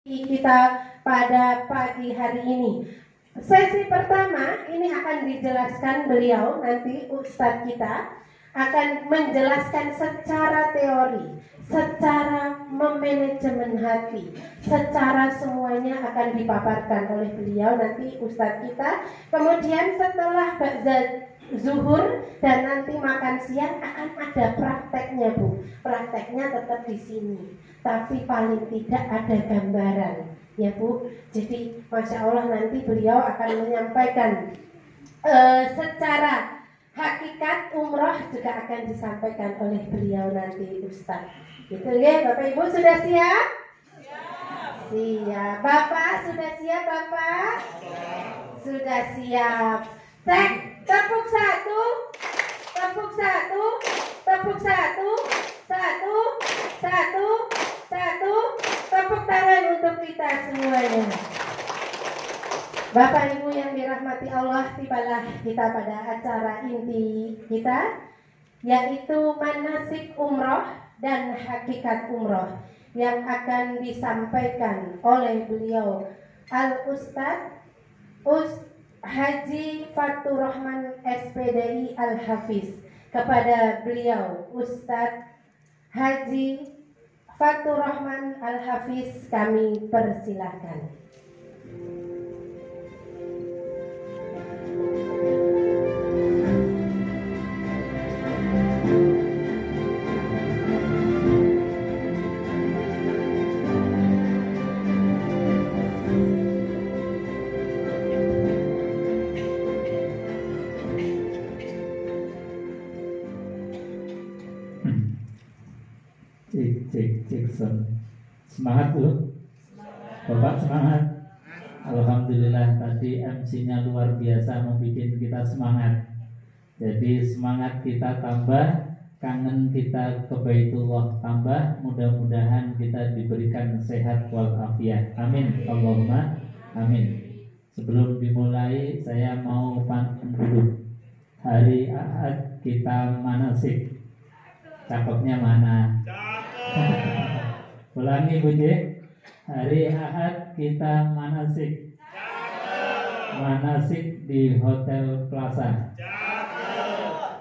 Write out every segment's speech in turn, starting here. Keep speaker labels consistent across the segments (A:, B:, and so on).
A: kita pada pagi hari ini. Sesi pertama ini akan dijelaskan beliau, nanti Ustadz kita akan menjelaskan secara teori, secara memanajemen hati, secara semuanya akan dipaparkan oleh beliau nanti Ustadz kita. Kemudian setelah zuhur dan nanti makan siang akan ada prakteknya, Bu. Prakteknya tetap di sini, tapi paling tidak ada gambaran, ya Bu. Jadi Masya Allah nanti beliau akan menyampaikan secara hakikat umroh juga akan disampaikan oleh beliau nanti Ustadz. Gitu ya, Bapak Ibu sudah siap? Siap. Bapak sudah siap, Bapak? Sudah siap. Tek, tepuk satu, tepuk satu, tepuk satu, satu, satu, satu, tepuk tangan untuk kita semuanya. Bapak Ibu yang dirahmati Allah, tibalah kita pada acara inti kita, yaitu manasik umroh dan hakikat umroh yang akan disampaikan oleh beliau Al-Ustadz Haji Fatur Rahman SPDI Al-Hafiz. Kepada beliau Ustadz Haji Fatur Rahman Al-Hafiz kami persilahkan.
B: Semangat Bu, Bapak semangat. Alhamdulillah tadi MC-nya luar biasa membuat kita semangat. Jadi semangat kita tambah, kangen kita ke Baitullah tambah. Mudah-mudahan kita diberikan sehat walafiat. Amin, Allahumma amin. Sebelum dimulai saya mau pantun dulu. Hari Ahad kita manasik. Cakepnya mana? Ulangi Bu J. Hari Ahad kita manasik. Manasik di Hotel Plaza.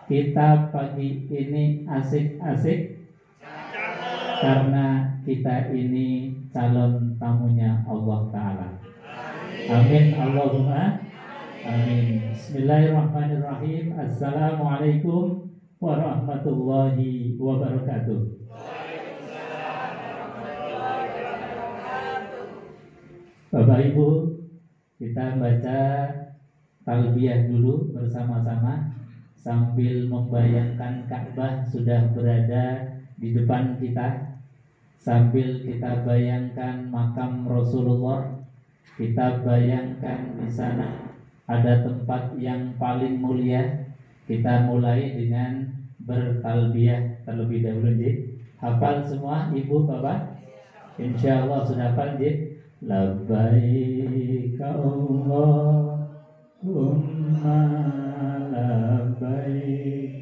B: Kita pagi ini asik-asik karena kita ini calon tamunya Allah Ta'ala. Amin Allahumma amin. Bismillahirrahmanirrahim. Assalamualaikum warahmatullahi wabarakatuh. Bapak Ibu, kita baca talbiyah dulu bersama-sama sambil membayangkan Ka'bah sudah berada di depan kita. Sambil kita bayangkan makam Rasulullah, kita bayangkan di sana ada tempat yang paling mulia. Kita mulai dengan bertalbiyah terlebih dahulu. Hafal semua Ibu Bapak? Insya Allah sudah hafal. Labbaik Allahumma labbaik,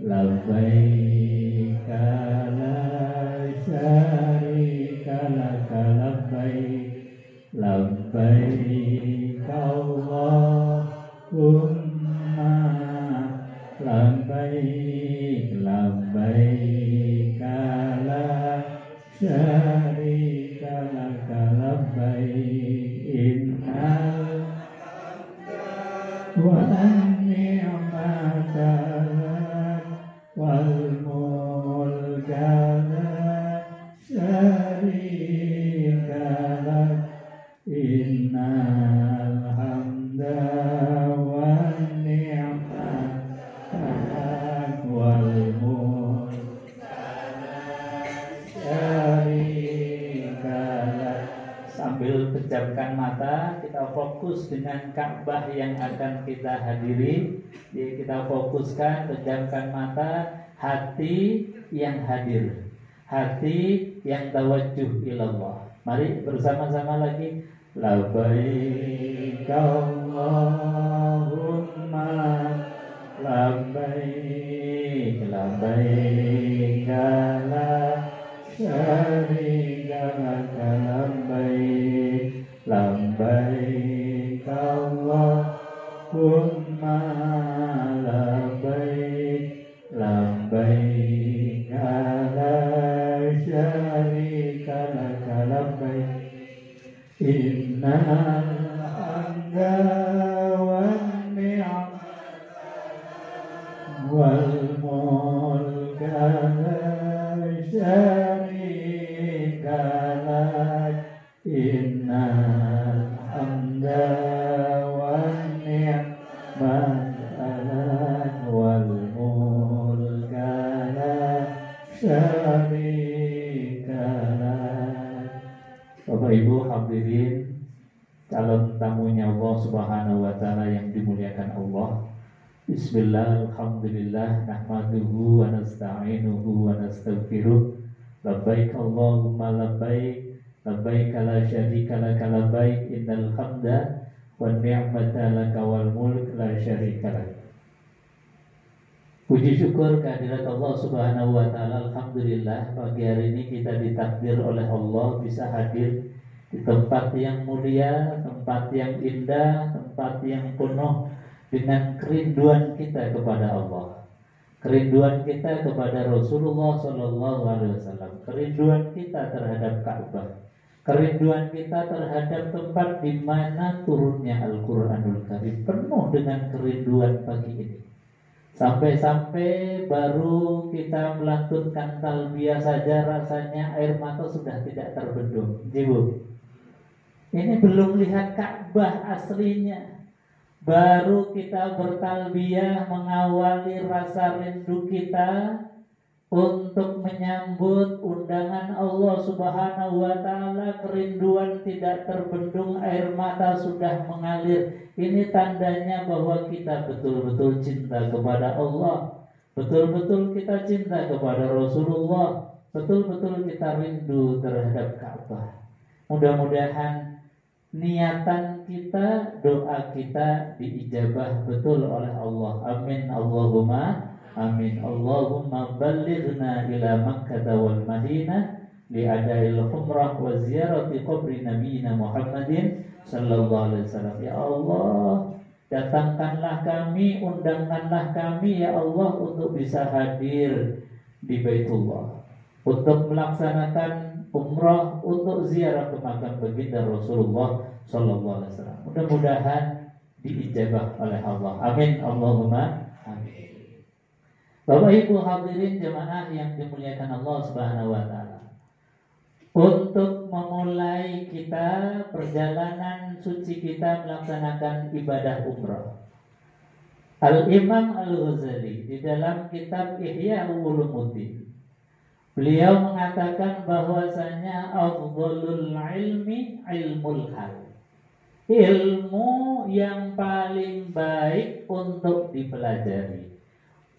B: labbaik la syarika laka labbaik, labbaik Allahumma labbaik, labbaik la syarika laka labbaik, innal wa an-ni'mata wal mulka la syarika lak, innal hamda wan ni'mata wal mulka syarika lak. Sambil pejamkan mata, kita fokus dengan Ka'bah yang akan kita hadiri. Jadi kita fokuskan, pejamkan mata, hati yang hadir, hati yang tawajjuh ilallah. Mari bersama-sama lagi. Labbaik Allahumma labbaik, labbaik la syarika laka labbaik, labbaik Allahumma labbaik labbaik la syarika laka labbaik innal hamda wan ni'mata wal mulka la syarika lak innal hamda wan ni'mata lak wal mulka la syarika lak. Bapak Ibu hadirin calon tamunya Allah Subhanahu wa taala yang dimuliakan Allah. Bismillah, alhamdulillah, nahmaduhu wa nasta'inuhu wa nastaghfiruh. Labbaik Allahumma labbaik, labbaik la syarika laka labbaik, innal hamda wan ni'mata laka wal mulk la syarika lak. Puji syukur kehadirat Allah Subhanahu wa taala. Alhamdulillah, pagi hari ini kita ditakdir oleh Allah bisa hadir di tempat yang mulia, tempat yang indah, tempat yang penuh dengan kerinduan kita kepada Allah, kerinduan kita kepada Rasulullah Sallallahu Alaihi Wasallam, kerinduan kita terhadap Ka'bah, kerinduan kita terhadap tempat di mana turunnya Al-Quranul Karim, penuh dengan kerinduan pagi ini. Sampai-sampai baru kita melantunkan talbiyah saja rasanya air mata sudah tidak terbendung. Ibu, ini belum lihat Ka'bah aslinya. Baru kita bertalbiyah mengawali rasa rindu kita untuk menyambut undangan Allah Subhanahu wa taala. Kerinduan tidak terbendung, air mata sudah mengalir. Ini tandanya bahwa kita betul-betul cinta kepada Allah, betul-betul kita cinta kepada Rasulullah, betul-betul kita rindu terhadap Ka'bah. Mudah-mudahan niatan kita, doa kita diijabah betul oleh Allah. Amin Allahumma amin. Allahumma ballighna ila Makkah wal Madinah li'adail umrah wa ziyarati qabri nabiyina Muhammadin sallallahu alaihi wasallam. Ya Allah, datangkanlah kami, undangkanlah kami ya Allah untuk bisa hadir di Baitullah, untuk melaksanakan umrah, untuk ziarah ke makam baginda Rasulullah sallallahu alaihi wasallam. Mudah-mudahan diijabah oleh Allah. Amin Allahumma amin. Bapak Ibu hadirin jemaah yang dimuliakan Allah Subhanahu wa taala. Untuk memulai kita perjalanan suci kita melaksanakan ibadah umrah, Al-Imam Al-Ghazali di dalam kitab Ihya Ulumuddin, beliau mengatakan bahwasanya afdhalul ilmi ilmul hal. Ilmu yang paling baik untuk dipelajari,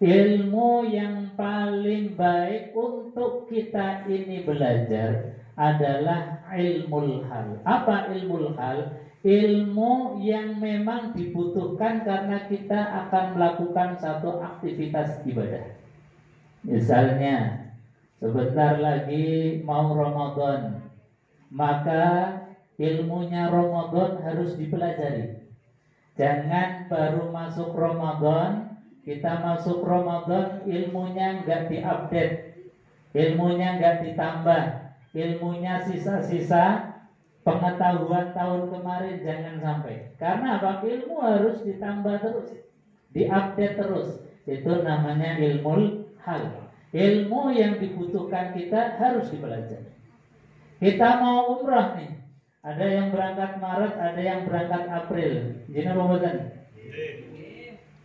B: ilmu yang paling baik untuk kita ini belajar adalah ilmul hal. Apa ilmul hal? Ilmu yang memang dibutuhkan karena kita akan melakukan satu aktivitas ibadah. Misalnya sebentar lagi mau Ramadan, maka ilmunya Ramadan harus dipelajari. Jangan baru masuk Ramadan, kita masuk Ramadan ilmunya nggak diupdate, ilmunya nggak ditambah, ilmunya sisa-sisa pengetahuan tahun kemarin, jangan sampai. Karena apa? Ilmu harus ditambah terus, diupdate terus. Itu namanya ilmul hal. Ilmu yang dibutuhkan kita harus dipelajari. Kita mau umrah nih, ada yang berangkat Maret, ada yang berangkat April. Jadi Ramadan.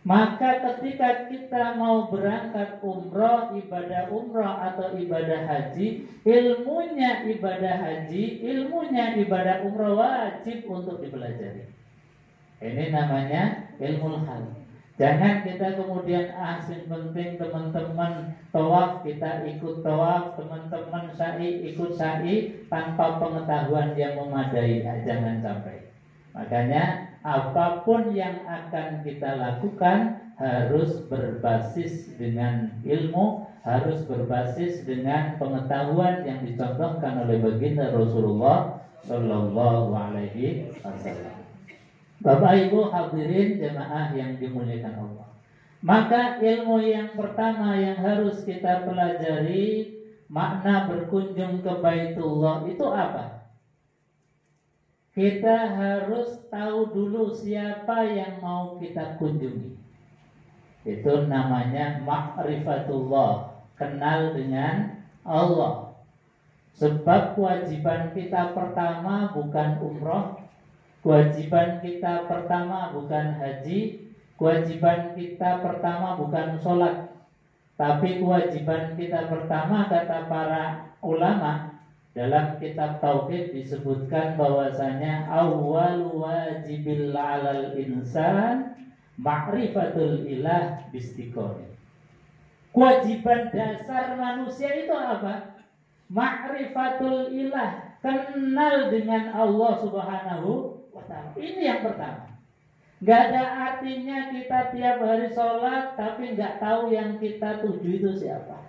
B: Maka ketika kita mau berangkat umrah, ibadah umrah atau ibadah haji, ilmunya ibadah haji, ilmunya ibadah umrah wajib untuk dipelajari. Ini namanya ilmu hal. Jangan kita kemudian penting teman-teman tawaf, kita ikut tawaf, teman-teman sa'i ikut sa'i tanpa pengetahuan yang memadai. Jangan sampai. Makanya apapun yang akan kita lakukan harus berbasis dengan ilmu, harus berbasis dengan pengetahuan yang dicontohkan oleh baginda Rasulullah Sallallahu alaihi wasallam. Bapak Ibu hadirin jemaah yang dimuliakan Allah. Maka ilmu yang pertama yang harus kita pelajari, makna berkunjung ke Baitullah itu apa? Kita harus tahu dulu siapa yang mau kita kunjungi. Itu namanya ma'rifatullah, kenal dengan Allah. Sebab kewajiban kita pertama bukan umroh, kewajiban kita pertama bukan haji, kewajiban kita pertama bukan sholat, tapi kewajiban kita pertama, kata para ulama dalam kitab Tauhid disebutkan bahwasanya awwal wajibil 'alal insan ma'rifatul ilah bistiqomah. Kewajiban dasar manusia itu apa? Ma'rifatul ilah, kenal dengan Allah Subhanahu wa ta'ala. Ini yang pertama. Gak ada artinya kita tiap hari sholat tapi gak tahu yang kita tuju itu siapa,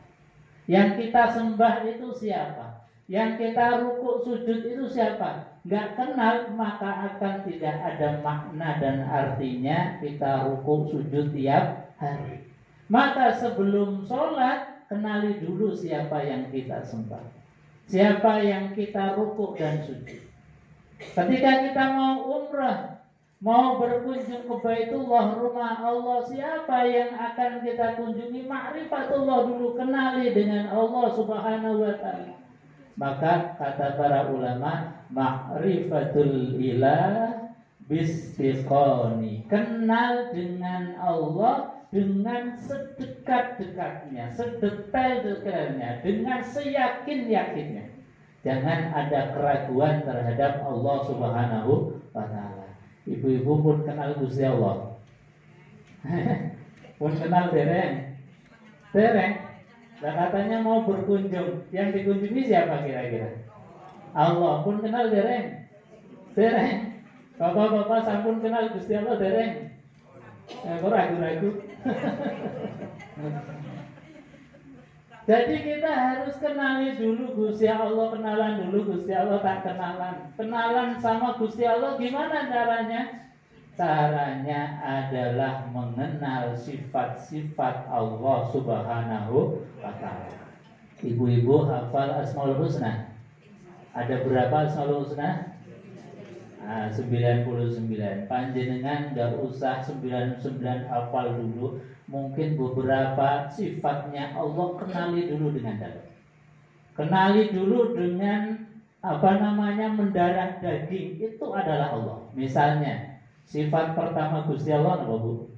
B: yang kita sembah itu siapa, yang kita rukuk sujud itu siapa. Gak kenal, maka akan tidak ada makna dan artinya kita rukuk sujud tiap hari. Maka sebelum sholat, kenali dulu siapa yang kita sembah, siapa yang kita rukuk dan sujud. Ketika kita mau umrah, mau berkunjung ke Baitullah, rumah Allah, siapa yang akan kita kunjungi? Ma'rifatullah dulu, kenali dengan Allah Subhanahu wa ta'ala. Maka kata para ulama, ma'rifatul ilah bistiqoni, kenal dengan Allah dengan sedekat-dekatnya, sedetail-detailnya, dengan seyakin-yakinnya. Jangan ada keraguan terhadap Allah Subhanahu wa ta'ala. Ibu-ibu pun kenal Gusti Allah. Pun kenal dereng. Dereng. Dan katanya mau berkunjung. Yang dikunjungi siapa kira-kira? Allah. Pun kenal dereng. Dereng. Bapak-bapak sampun kenal Gusti Allah dereng. Kok ragu-ragu? Jadi kita harus kenali dulu Gusti Allah, kenalan dulu Gusti Allah, tak kenalan. Kenalan sama Gusti Allah gimana caranya? Caranya adalah mengenal sifat-sifat Allah Subhanahu wa ta'ala. Ibu-ibu hafal Asmaul Husna? Ada berapa Asmaul Husna? 99. Panjenengan gak usah 99 hafal dulu. Mungkin beberapa sifatnya Allah kenali dulu dengan dalam. Kenali dulu dengan mendarah daging, itu adalah Allah. Misalnya sifat pertama Gusti Allah apa Bu?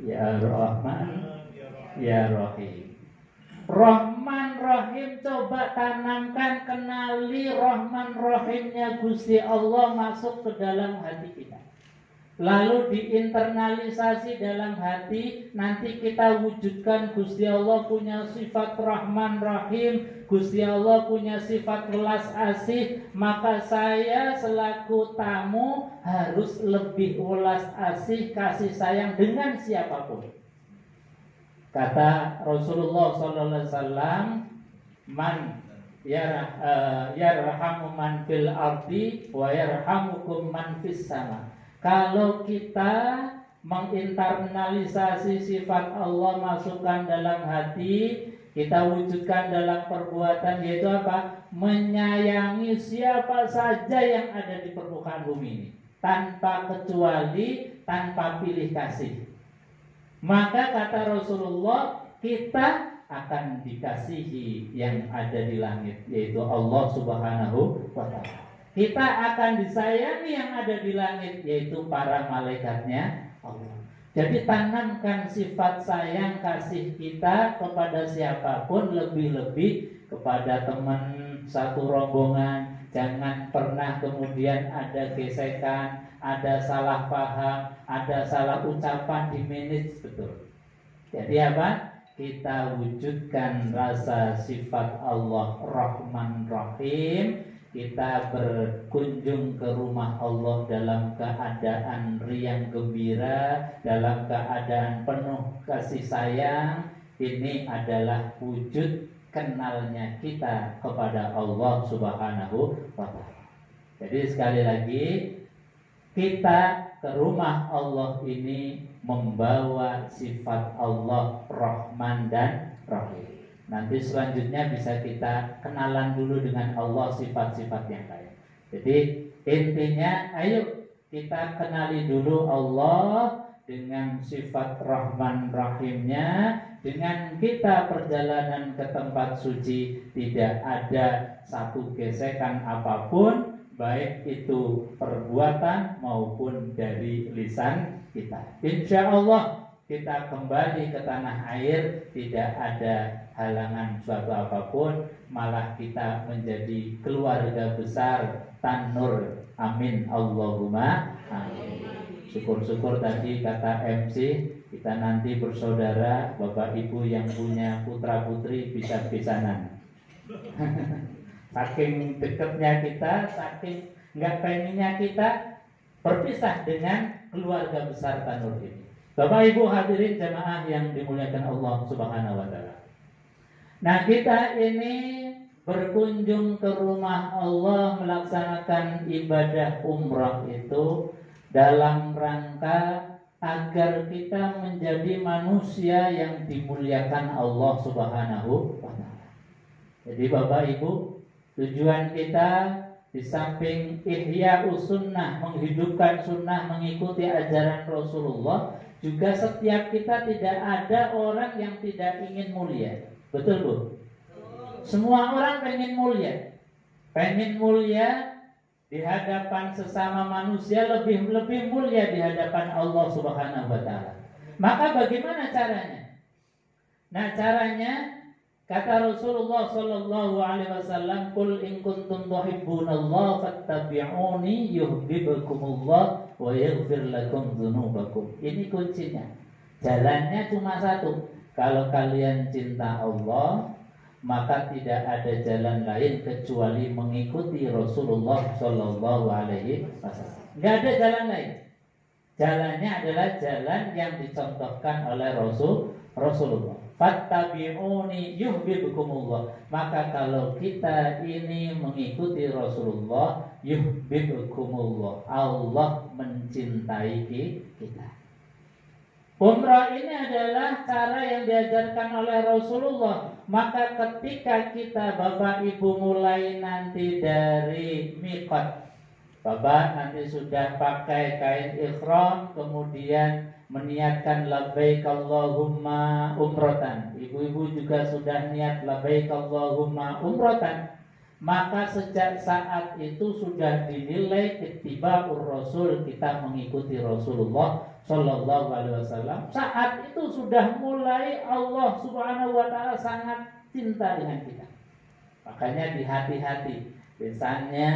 B: Ya Rahman, Ya Rahim. Rahman Rahim, coba tanamkan, kenali Rahman Rahimnya Gusti Allah masuk ke dalam hati kita. Lalu diinternalisasi dalam hati, nanti kita wujudkan Gusti Allah punya sifat Rahman Rahim, Gusti Allah punya sifat welas asih, maka saya selaku tamu harus lebih welas asih, kasih sayang dengan siapapun. Kata Rasulullah SAW, man yarhamu man fil ardi wa yarhamukum man fis sama. Kalau kita menginternalisasi sifat Allah, masukkan dalam hati, kita wujudkan dalam perbuatan, yaitu apa? Menyayangi siapa saja yang ada di permukaan bumi ini, tanpa kecuali, tanpa pilih kasih. Maka kata Rasulullah, kita akan dikasihi yang ada di langit, yaitu Allah Subhanahu wa ta'ala. Kita akan disayangi yang ada di langit, yaitu para malaikatnya Allah. Jadi tanamkan sifat sayang kasih kita kepada siapapun, lebih-lebih kepada teman satu rombongan. Jangan pernah kemudian ada gesekan, ada salah paham, ada salah ucapan di manage betul. Jadi apa? Kita wujudkan rasa sifat Allah Rahman Rahim. Kita berkunjung ke rumah Allah dalam keadaan riang gembira, dalam keadaan penuh kasih sayang. Ini adalah wujud kenalnya kita kepada Allah Subhanahu wa ta'ala. Jadi sekali lagi, kita ke rumah Allah ini membawa sifat Allah Rahman dan Rahim. Nanti selanjutnya bisa kita kenalan dulu dengan Allah sifat-sifat yang lain. Jadi intinya ayo kita kenali dulu Allah dengan sifat Rahman Rahimnya. Dengan kita perjalanan ke tempat suci tidak ada satu gesekan apapun, baik itu perbuatan maupun dari lisan kita. Insya Allah kita kembali ke tanah air tidak ada halangan suatu apapun, malah kita menjadi keluarga besar Tan-Nur. Amin Allahumma amin. Syukur-syukur tadi kata MC, kita nanti bersaudara, bapak ibu yang punya putra putri bisa-bisanan. Saking dekatnya kita, saking nggak pengennya kita berpisah dengan keluarga besar Tan-Nur ini. Bapak ibu hadirin jamaah yang dimuliakan Allah Subhanahu wa taala. Nah, kita ini berkunjung ke rumah Allah melaksanakan ibadah umrah itu dalam rangka agar kita menjadi manusia yang dimuliakan Allah Subhanahu wa taala. Jadi Bapak Ibu, tujuan kita di samping ihya sunnah, menghidupkan sunnah, mengikuti ajaran Rasulullah, juga setiap kita tidak ada orang yang tidak ingin mulia. Betul Bu? Semua orang pengen mulia. Pengen mulia di hadapan sesama manusia, lebih mulia di hadapan Allah Subhanahu wa taala. Maka bagaimana caranya? Nah, caranya kata Rasulullah sallallahu alaihi wasallam, "Qul in kuntum tuhibbunallaha fattabi'uni yuhibbukumullah wa yaghfir lakum dzunubakum." Ini kuncinya. Jalannya cuma satu. Kalau kalian cinta Allah, maka tidak ada jalan lain kecuali mengikuti Rasulullah Shallallahu Alaihi Wasallam. Tidak ada jalan lain. Jalannya adalah jalan yang dicontohkan oleh Rasulullah. Fattabi'uni yuhibbukumullah. Maka kalau kita ini mengikuti Rasulullah, yuhibbukumullah, Allah mencintai kita. Umrah ini adalah cara yang diajarkan oleh Rasulullah. Maka ketika kita Bapak Ibu mulai nanti dari miqat, Bapak nanti sudah pakai kain ihram, kemudian meniatkan labbaik Allahumma umratan. Ibu-ibu juga sudah niat labbaik Allahumma umratan. Maka sejak saat itu sudah dinilai ittiba'ur Rasul, kita mengikuti Rasulullah Sallallahu Alaihi Wasallam. Saat itu sudah mulai Allah Subhanahu Wa Taala sangat cinta dengan kita. Makanya hati-hati lisannya,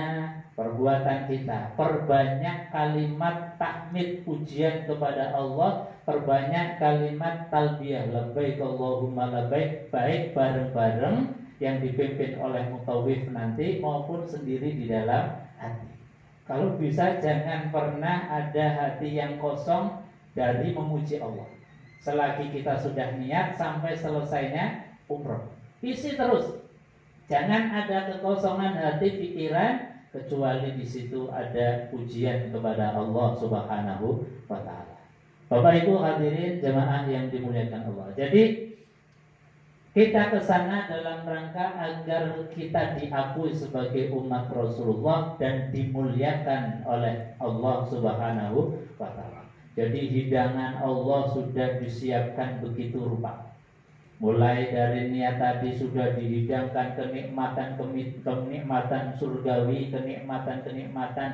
B: perbuatan kita. Perbanyak kalimat tahmid pujian kepada Allah, perbanyak kalimat talbiyah labbaik Allahumma labbaik, baik bareng-bareng yang dipimpin oleh mutawif nanti maupun sendiri di dalam hati. Kalau bisa jangan pernah ada hati yang kosong dari memuji Allah. Selagi kita sudah niat sampai selesainya umrah, isi terus. Jangan ada kekosongan hati pikiran, kecuali di situ ada pujian kepada Allah Subhanahu wa taala. Bapak Ibu hadirin jemaah yang dimuliakan Allah. Jadi kita ke sana dalam rangka agar kita diakui sebagai umat Rasulullah dan dimuliakan oleh Allah Subhanahu wa taala. Jadi hidangan Allah sudah disiapkan begitu rupa. Mulai dari niat tadi sudah dihidangkan kenikmatan surgawi, kenikmatan.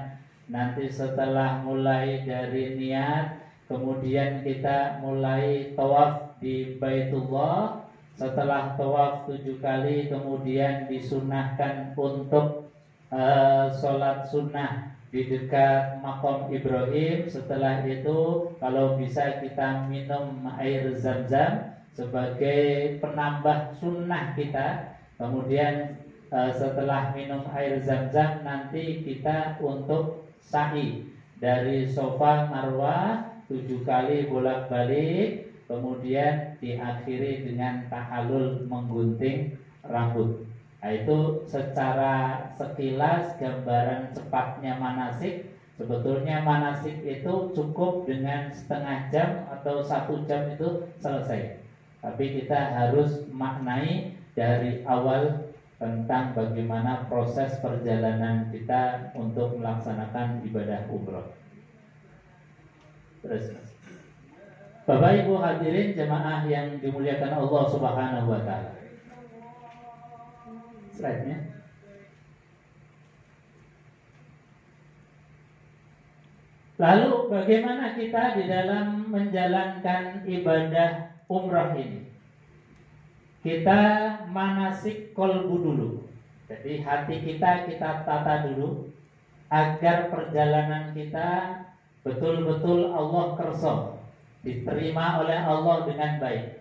B: Nanti setelah mulai dari niat, kemudian kita mulai tawaf di Baitullah. Setelah tawaf 7 kali, kemudian disunahkan untuk sholat sunnah di dekat makam Ibrahim. Setelah itu kalau bisa kita minum air zam-zam sebagai penambah sunnah kita. Kemudian setelah minum air zam-zam, nanti kita untuk sa'i dari Safa Marwah 7 kali bolak-balik. Kemudian diakhiri dengan tahallul menggunting rambut. Nah, itu secara sekilas gambaran cepatnya manasik. Sebetulnya manasik itu cukup dengan setengah jam atau 1 jam itu selesai. Tapi kita harus maknai dari awal tentang bagaimana proses perjalanan kita untuk melaksanakan ibadah umroh. Terus, Bapak Ibu hadirin jemaah yang dimuliakan Allah Subhanahu wa taala. Slide-nya. Lalu bagaimana kita di dalam menjalankan ibadah umrah ini? Kita manasik kolbu dulu. Jadi hati kita tata dulu agar perjalanan kita betul-betul Allah kerso, diterima oleh Allah dengan baik.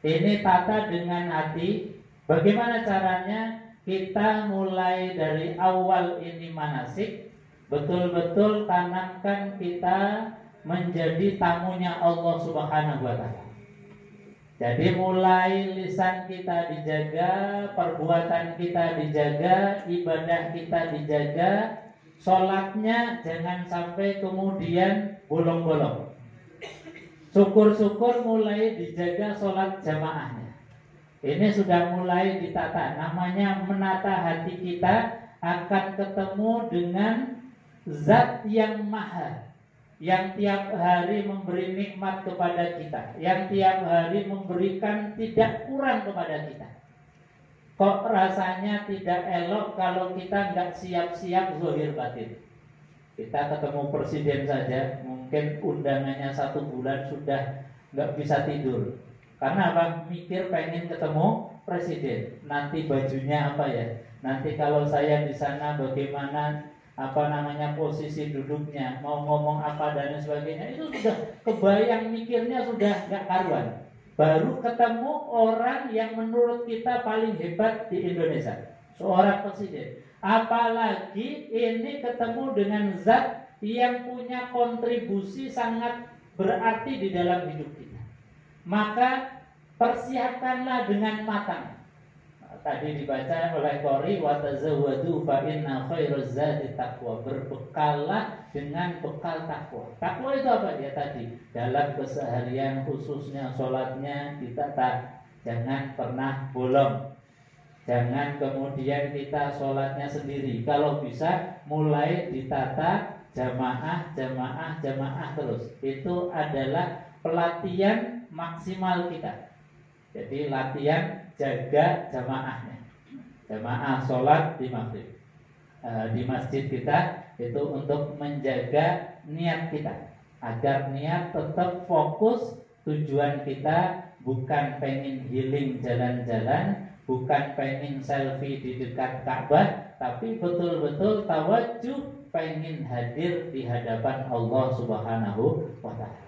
B: Ini tata dengan hati. Bagaimana caranya? Kita mulai dari awal ini manasik, betul-betul tanamkan kita menjadi tamunya Allah Subhanahu wa taala. Jadi mulai lisan kita dijaga, perbuatan kita dijaga, ibadah kita dijaga, sholatnya jangan sampai kemudian bolong-bolong. Syukur-syukur mulai dijaga sholat jamaahnya. Ini sudah mulai ditata. Namanya menata hati kita akan ketemu dengan Zat yang maha, yang tiap hari memberi nikmat kepada kita, yang tiap hari memberikan tidak kurang kepada kita. Kok rasanya tidak elok kalau kita nggak siap-siap zahir batin. Kita ketemu presiden saja, mungkin undangannya 1 bulan sudah nggak bisa tidur. Karena apa? Mikir pengen ketemu presiden. Nanti bajunya apa ya? Nanti kalau saya di sana bagaimana posisi duduknya, mau ngomong apa dan sebagainya. Itu sudah kebayang, mikirnya sudah nggak karuan. Baru ketemu orang yang menurut kita paling hebat di Indonesia, seorang presiden. Apalagi ini ketemu dengan zat yang punya kontribusi sangat berarti di dalam hidup kita. Maka persiapkanlah dengan matang. Tadi dibaca oleh Qori, wa tazawwadu fa inna khairaz zadi taqwa. Berbekallah dengan bekal takwa. Takwa itu apa dia tadi? Dalam keseharian khususnya sholatnya kita jangan pernah bolong. Jangan kemudian kita sholatnya sendiri. Kalau bisa mulai ditata jamaah terus. Itu adalah pelatihan maksimal kita. Jadi latihan jaga jamaahnya. Jamaah sholat di maghrib di masjid kita itu untuk menjaga niat kita, agar niat tetap fokus. Tujuan kita bukan pengen healing jalan-jalan, bukan pengen selfie di dekat Ka'bah, tapi betul-betul tawajuh pengen hadir di hadapan Allah Subhanahu wa ta'ala.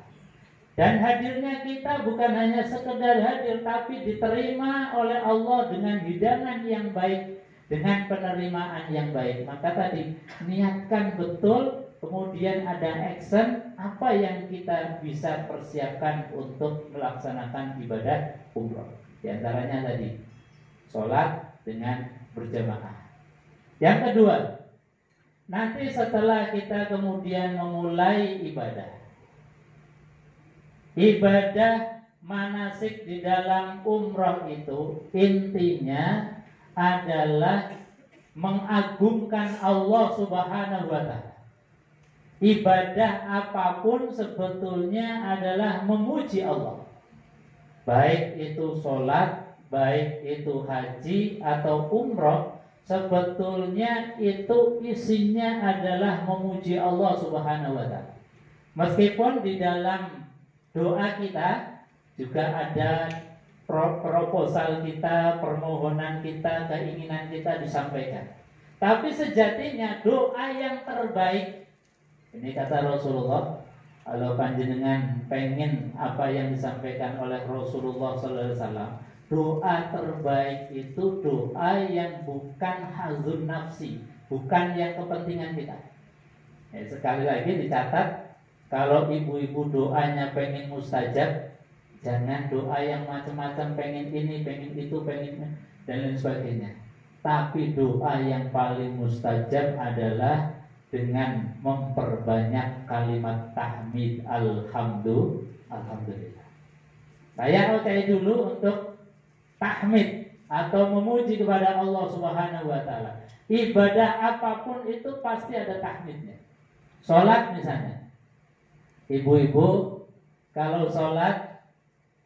B: Dan hadirnya kita bukan hanya sekedar hadir, tapi diterima oleh Allah dengan hidangan yang baik, dengan penerimaan yang baik. Maka tadi niatkan betul, kemudian ada action apa yang kita bisa persiapkan untuk melaksanakan ibadah umroh. Di antaranya tadi sholat dengan berjamaah. Yang kedua, nanti setelah kita kemudian memulai ibadah manasik di dalam umroh itu intinya adalah mengagungkan Allah Subhanahu wa ta'ala. Ibadah apapun sebetulnya adalah memuji Allah. Baik itu sholat, baik itu haji atau umroh, sebetulnya itu isinya adalah memuji Allah Subhanahu wa ta'ala. Meskipun di dalam doa kita juga ada proposal kita, permohonan kita, keinginan kita disampaikan. Tapi sejatinya doa yang terbaik, ini kata Rasulullah, kalau panjenengan pengen apa yang disampaikan oleh Rasulullah SAW, doa terbaik itu doa yang bukan hazun nafsi, bukan yang kepentingan kita. Sekali lagi dicatat, kalau ibu-ibu doanya pengen mustajab, jangan doa yang macam-macam, pengen ini, pengen itu, pengen dan lain sebagainya. Tapi doa yang paling mustajab adalah dengan memperbanyak kalimat tahmid alhamdulillah. Saya oke dulu untuk tahmid atau memuji kepada Allah Subhanahu wa taala. Ibadah apapun itu pasti ada tahmidnya. Salat misalnya. Ibu-ibu, kalau salat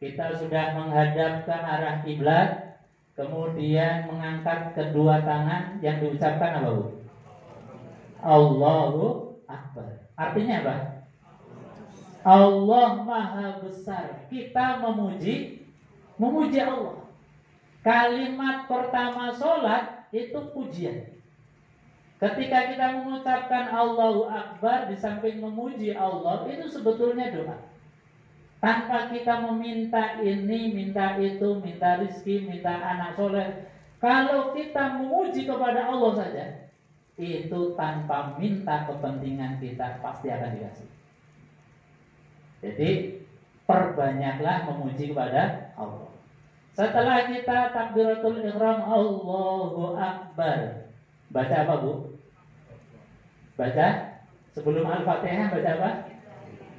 B: kita sudah menghadap ke arah kiblat, kemudian mengangkat kedua tangan, yang diucapkan apa, Bu? Allahu Akbar. Artinya apa? Allah Maha Besar. Kita memuji Allah. Kalimat pertama sholat itu pujian. Ketika kita mengucapkan Allahu Akbar di samping memuji Allah, itu sebetulnya doa. Tanpa kita meminta ini, minta itu, minta rizki, minta anak soleh. Kalau kita memuji kepada Allah saja, itu tanpa minta kepentingan kita pasti akan dikasih. Jadi perbanyaklah memuji kepada Allah. Setelah kita takbiratul ihram Allahu Akbar, baca apa, Bu? Baca sebelum Al-Fatihah baca apa?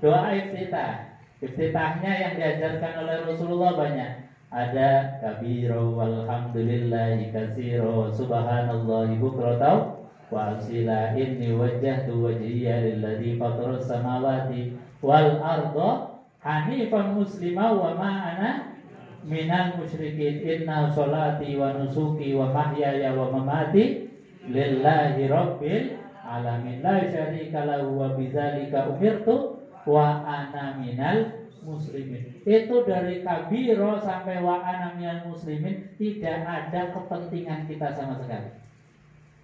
B: Doa iftitah. Iftitahnya yang diajarkan oleh Rasulullah banyak. Ada kabiro walhamdulillahi katsiro subhanallahi bukratan wa asila inni wajjahtu wajhiya lilladzi fatara samawati wal arda hanifan muslima wa ma ana minal musyrikin inna sholati wa nusuki wa mahyaya wa mamati lillahi rabbil alamin la syarika lahu wa bidzalika umirtu wa ana minal muslimin. Itu dari kabiro sampai wa ana minal muslimin tidak ada kepentingan kita sama sekali.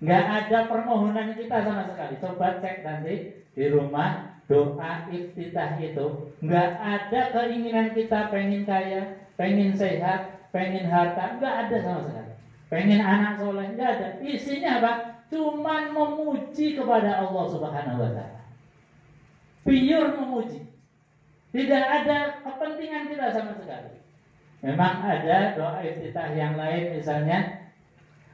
B: Enggak ada permohonan kita sama sekali. Coba cek nanti di rumah doa iftitah itu enggak ada keinginan kita pengen kaya, pengen sehat, pengen harta, enggak ada sama sekali. Pengen anak soleh, enggak ada. Isinya apa? Cuman memuji kepada Allah Subhanahu wa taala. Pure memuji. Tidak ada kepentingan kita sama sekali. Memang ada doa iftitah yang lain, misalnya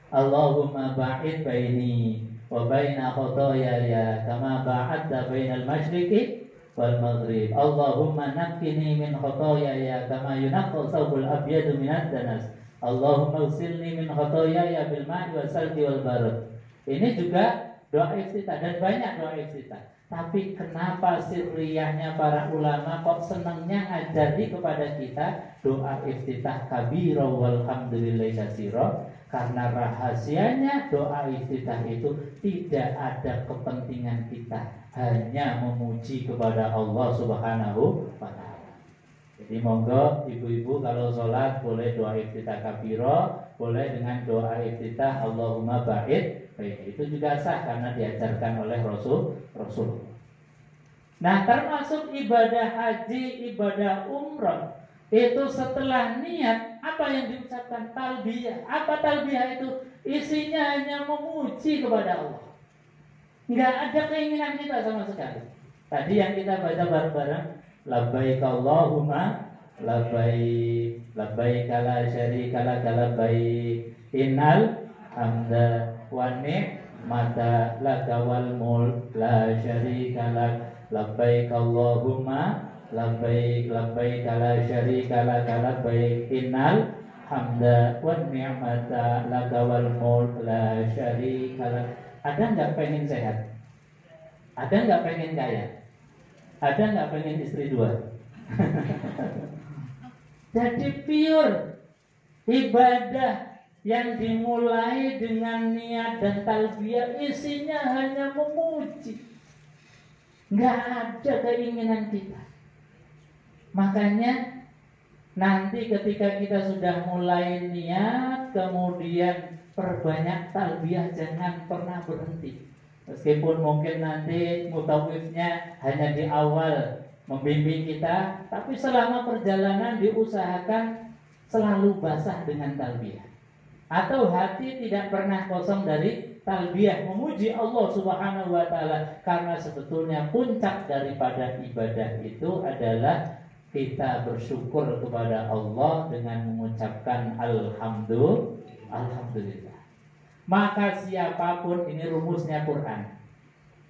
B: Allahumma ba'id baini wa baina khotoyaya kama ba'adta bainal masyriqi wal maghrib. Allahumma naqqini min khotoyaya kama yunaqqal thawbul abyadu minad danas. Allahumma usilni min khotoyaya bil ma'i wal salji wal barad. Ini juga doa iftitah dan banyak doa iftitah. Tapi kenapa sirriyahnya para ulama kok senangnya ngajari kepada kita doa iftitah kabiro walhamdulillahi katsiro? Karena rahasianya doa iftitah itu tidak ada kepentingan kita, hanya memuji kepada Allah Subhanahu wa taala. Jadi monggo ibu-ibu kalau sholat boleh doa iftitah kabiro, boleh dengan doa iftitah Allahumma ba'id. Itu juga sah karena diajarkan oleh Rasul. Nah, termasuk ibadah haji, ibadah umrah, itu setelah niat apa yang diucapkan? Talbiyah. Apa talbiyah itu? Isinya hanya memuji kepada Allah. Enggak ada keinginan kita sama sekali. Tadi yang kita baca bareng-bareng, labbaik Allahumma labbaik, labbaik la syarika lak labbaik, innal hamda wa ni'mata laka wal mulk la syarika lak, labbaik Allahumma labbaik, labbaik la syarika lak labbaik, innal hamda wa ni'mata laka wal mulk la syarika lak. Ada enggak pengen sehat? Ada enggak pengen kaya? Ada enggak pengen istri 2? Jadi pure ibadah yang dimulai dengan niat dan talbiyah, isinya hanya memuji. Nggak ada keinginan kita. Makanya nanti ketika kita sudah mulai niat, kemudian perbanyak talbiyah, jangan pernah berhenti. Meskipun mungkin nanti mutawifnya hanya di awal membimbing kita, tapi selama perjalanan diusahakan selalu basah dengan talbiyah. Atau hati tidak pernah kosong dari talbiyah, memuji Allah Subhanahu wa taala, karena sebetulnya puncak daripada ibadah itu adalah kita bersyukur kepada Allah dengan mengucapkan alhamdulillah. Maka siapapun, ini rumusnya Quran.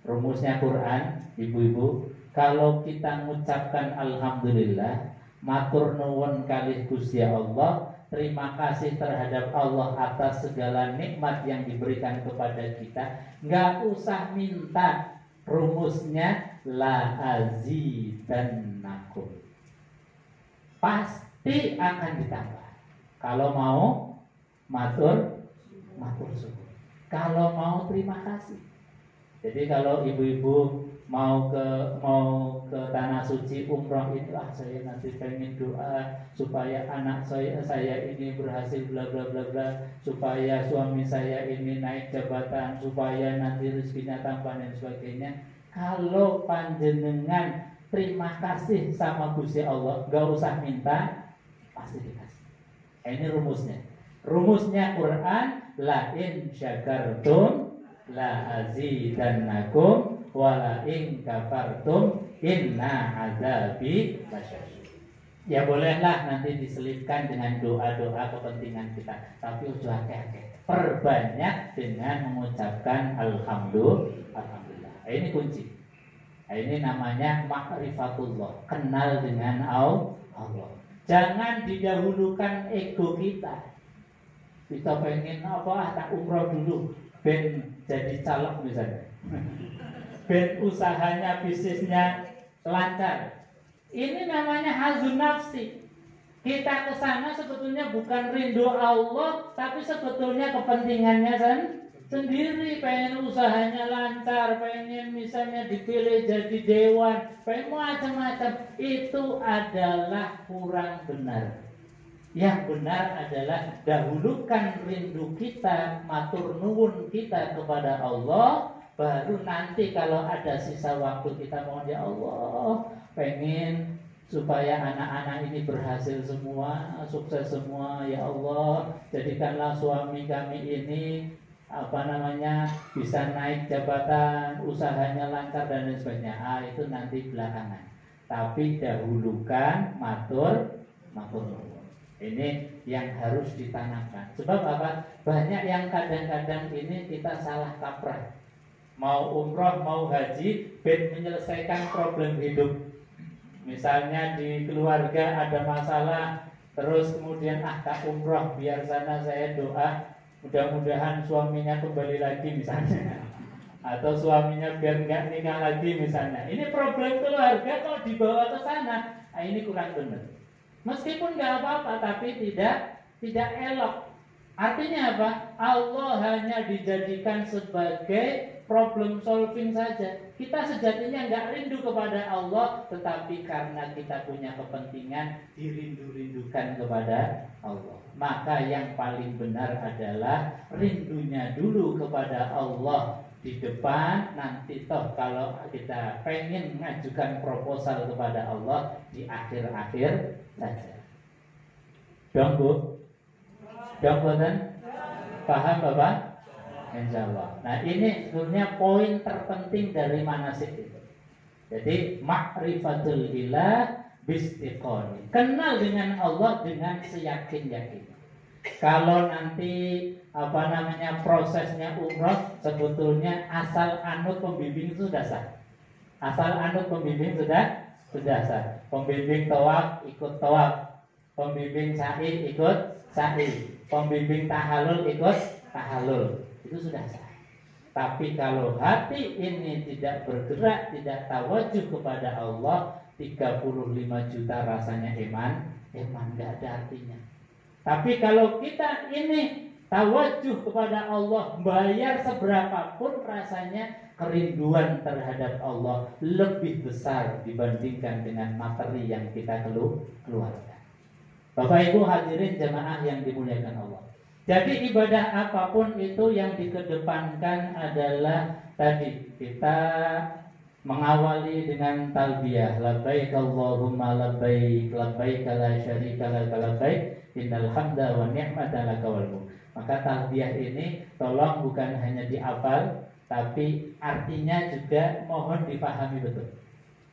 B: Rumusnya Quran, ibu-ibu, kalau kita mengucapkan alhamdulillah, matur nuwun kalih Gusti Allah, terima kasih terhadap Allah atas segala nikmat yang diberikan kepada kita, nggak usah minta. Rumusnya la azidannakum, pasti akan ditambah. Kalau mau matur syukur, kalau mau terima kasih. Jadi kalau ibu-ibu mau ke tanah suci umroh inilah, saya nanti pengen doa supaya anak saya ini berhasil bla bla bla bla, supaya suami saya ini naik jabatan, supaya nanti rezekinya tambah dan sebagainya. Kalau panjenengan terima kasih sama Gusti Allah, gak usah minta, pasti dikasih. Ini rumusnya. Rumusnya Quran, la in syakartum la azidannakum wala in kafartum inna azabi lasyadid. Ya bolehlah nanti diselipkan dengan doa-doa kepentingan kita, tapi udah akeh-akeh. Perbanyak dengan mengucapkan alhamdulillah. Ini kunci. Ini namanya ma'rifatullah, kenal dengan Allah. Jangan didahulukan ego kita. Kita pengen tak umroh dulu, ben jadi caleg misalnya. Ben usahanya, bisnisnya lancar. Ini namanya hazun nafsi. Kita ke sana sebetulnya bukan rindu Allah, tapi sebetulnya kepentingannya sendiri. Pengen usahanya lancar, pengen misalnya dipilih jadi dewan, pengen macam-macam. Itu adalah kurang benar. Yang benar adalah dahulukan rindu kita, matur nuwun kita kepada Allah. Baru nanti kalau ada sisa waktu kita mohon, ya Allah, pengen supaya anak-anak ini berhasil semua, sukses semua, ya Allah, jadikanlah suami kami ini bisa naik jabatan, usahanya lancar dan lain sebagainya. Itu nanti belakangan. Tapi dahulukan matur nuwun. Ini yang harus ditanamkan. Sebab apa? Banyak yang kadang-kadang ini kita salah kaprah. Mau umroh, mau haji, ben menyelesaikan problem hidup. Misalnya di keluarga ada masalah, terus kemudian tak umroh, biar sana saya doa mudah-mudahan suaminya kembali lagi misalnya, atau suaminya biar nggak nikah lagi misalnya. Ini problem keluarga kalau dibawa ke sana, ini kurang benar. Meskipun nggak apa-apa, tapi tidak elok. Artinya apa? Allah hanya dijadikan sebagai problem solving saja. Kita sejatinya nggak rindu kepada Allah, tetapi karena kita punya kepentingan, dirindu-rindukan kepada Allah. Maka yang paling benar adalah rindunya dulu kepada Allah di depan. Nanti toh kalau kita pengen mengajukan proposal kepada Allah di akhir-akhir saja. Dong Bu? Dong boten? Paham Bapak? Insya Allah. Nah ini sebenarnya poin terpenting dari manasik itu. Jadi ma'rifatul ilah bistiqoni, kenal dengan Allah dengan seyakin-yakin. Kalau nanti prosesnya umroh, sebetulnya asal anut pembimbing itu sudah sah. Asal anut pembimbing sudah sah. Pembimbing tawaf ikut tawaf, pembimbing sa'i ikut sa'i, pembimbing tahalul ikut tahalul, itu sudah sah. Tapi kalau hati ini tidak bergerak, tidak tawajuh kepada Allah, 35 juta rasanya iman gak ada artinya. Tapi kalau kita ini tawajuh kepada Allah, bayar seberapapun rasanya, kerinduan terhadap Allah lebih besar dibandingkan dengan materi yang kita keluarkan. Bapak Ibu hadirin jemaah yang dimuliakan Allah. Jadi ibadah apapun itu yang dikedepankan adalah tadi kita mengawali dengan talbiyah, labbaik Allahumma labbaik, labbaik la syarika lak labbaik, innal hamda wa ni'mata lak wal mulk. Maka talbiyah ini tolong bukan hanya dihafal, tapi artinya juga mohon dipahami betul.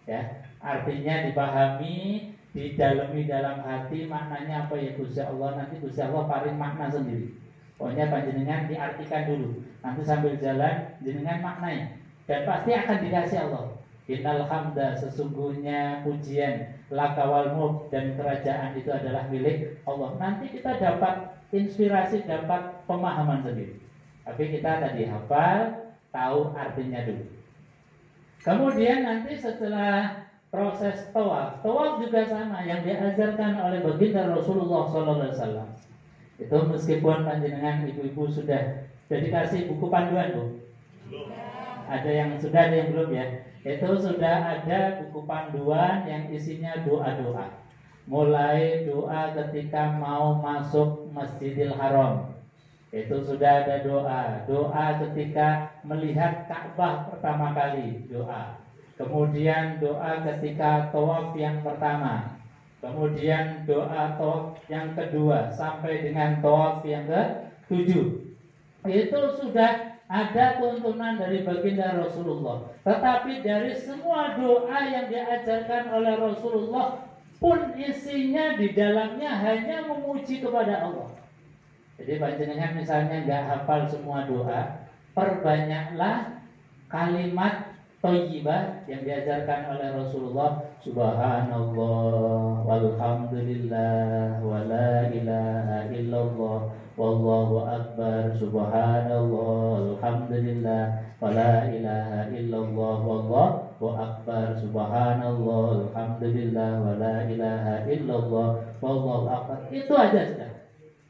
B: Ya, artinya dipahami, didalami dalam hati, maknanya apa ya Gusti Allah, nanti Gusti Allah paling makna sendiri. Pokoknya panjenengan diartikan dulu. Nanti sambil jalan jenengan maknai dan pasti akan dikasih Allah. Innal hamda, sesungguhnya pujian, lakawal mulk, dan kerajaan itu adalah milik Allah. Nanti kita dapat inspirasi, dapat pemahaman sendiri. Tapi kita tadi hafal, tahu artinya dulu. Kemudian nanti setelah proses tawaf juga sama yang diajarkan oleh baginda Rasulullah SAW. Itu meskipun panjenengan ibu-ibu sudah dikasih buku panduan, Bu. Ada yang sudah, ada yang belum ya. Itu sudah ada buku panduan yang isinya doa-doa. Mulai doa ketika mau masuk Masjidil Haram. Itu sudah ada doa ketika melihat Ka'bah pertama kali, doa. Kemudian doa ketika tawaf yang pertama. Kemudian doa tawaf yang kedua sampai dengan tawaf yang ke-7. Itu sudah ada tuntunan dari baginda Rasulullah. Tetapi dari semua doa yang diajarkan oleh Rasulullah pun isinya di dalamnya hanya memuji kepada Allah. Jadi panjenengan misalnya nggak hafal semua doa, perbanyaklah kalimat thayyibah yang diajarkan oleh Rasulullah. Subhanallah walhamdulillah wala ilaha illallah wallahu akbar. Subhanallah alhamdulillah wala ilaha illallah wallahu akbar. Subhanallah alhamdulillah wala ilaha illallah wallahu akbar. Itu aja sudah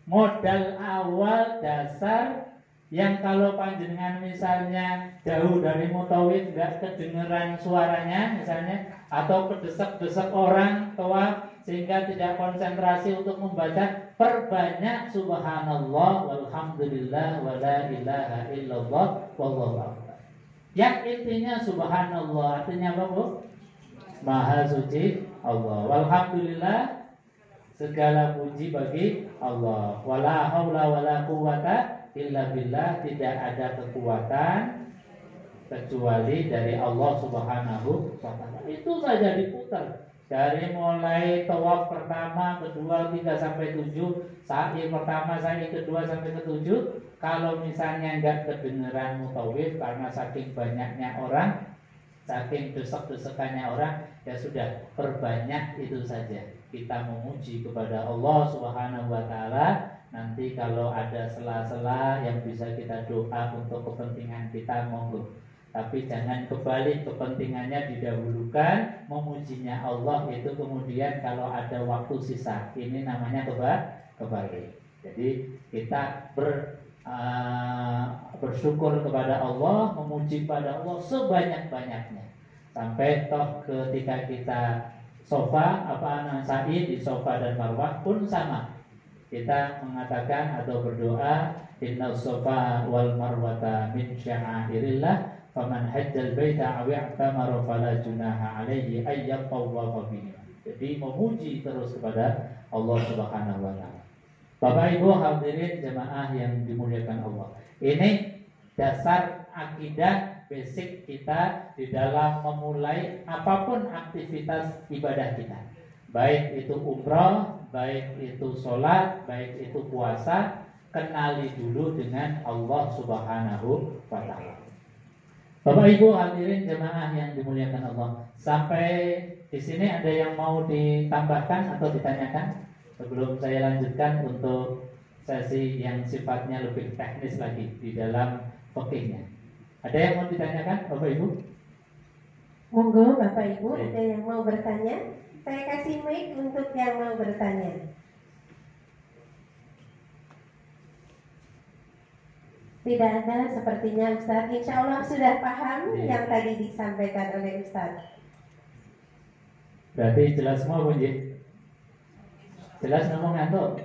B: modal awal dasar yang kalau panjenengan misalnya jauh dari mutawif nggak kedengeran suaranya misalnya, atau kedesak-desak orang tawaf sehingga tidak konsentrasi untuk membaca, perbanyak subhanallah walhamdulillah wala ilaha illallah wallahu akbar. Yang intinya subhanallah artinya apa, Bu? Maha suci Allah. Walhamdulillah, segala puji bagi Allah. Wala haula wala quwata illa billah, tidak ada kekuatan kecuali dari Allah Subhanahu wa taala. Itu saja diputar dari mulai tawaf pertama, kedua, 3 sampai 7, sa'i pertama, sa'i kedua sampai ke-7. Kalau misalnya enggak kedengeran mutawif karena saking banyaknya orang, saking desek-desekannya orang, ya sudah, perbanyak itu saja. Kita memuji kepada Allah Subhanahu wa taala. Nanti kalau ada sela-sela yang bisa kita doa untuk kepentingan kita, monggo. Tapi jangan kebalik, kepentingannya didahulukan, memujinya Allah itu kemudian kalau ada waktu sisa. Ini namanya kebalik. Jadi kita bersyukur kepada Allah, memuji kepada Allah sebanyak-banyaknya. Sampai toh ketika kita sa'i di Safa dan Marwah pun sama. Kita mengatakan atau berdoa, inna Safa wal Marwata min sya'airillah, faman hajjal baita aw i'tamara fala junaha alaihi ay yatawafa bihi. Jadi memuji terus kepada Allah Subhanahu wa taala. Bapak Ibu hadirin jemaah yang dimuliakan Allah. Ini dasar akidah basic kita di dalam memulai apapun aktivitas ibadah kita. Baik itu umrah, baik itu sholat, baik itu puasa, kenali dulu dengan Allah Subhanahu wa ta'ala. Bapak Ibu hadirin jemaah yang dimuliakan Allah. Sampai di sini ada yang mau ditambahkan atau ditanyakan sebelum saya lanjutkan untuk sesi yang sifatnya lebih teknis lagi di dalam fikihnya. Ada yang mau ditanyakan Bapak Ibu?
A: Monggo Bapak Ibu, ada yang mau bertanya? Saya kasih mic untuk yang mau bertanya. Tidak ada sepertinya Ustaz. Insya Allah sudah paham yang tadi disampaikan oleh Ustaz.
B: Berarti jelas semua Bu Nji? Jelas ngomong ngantuk?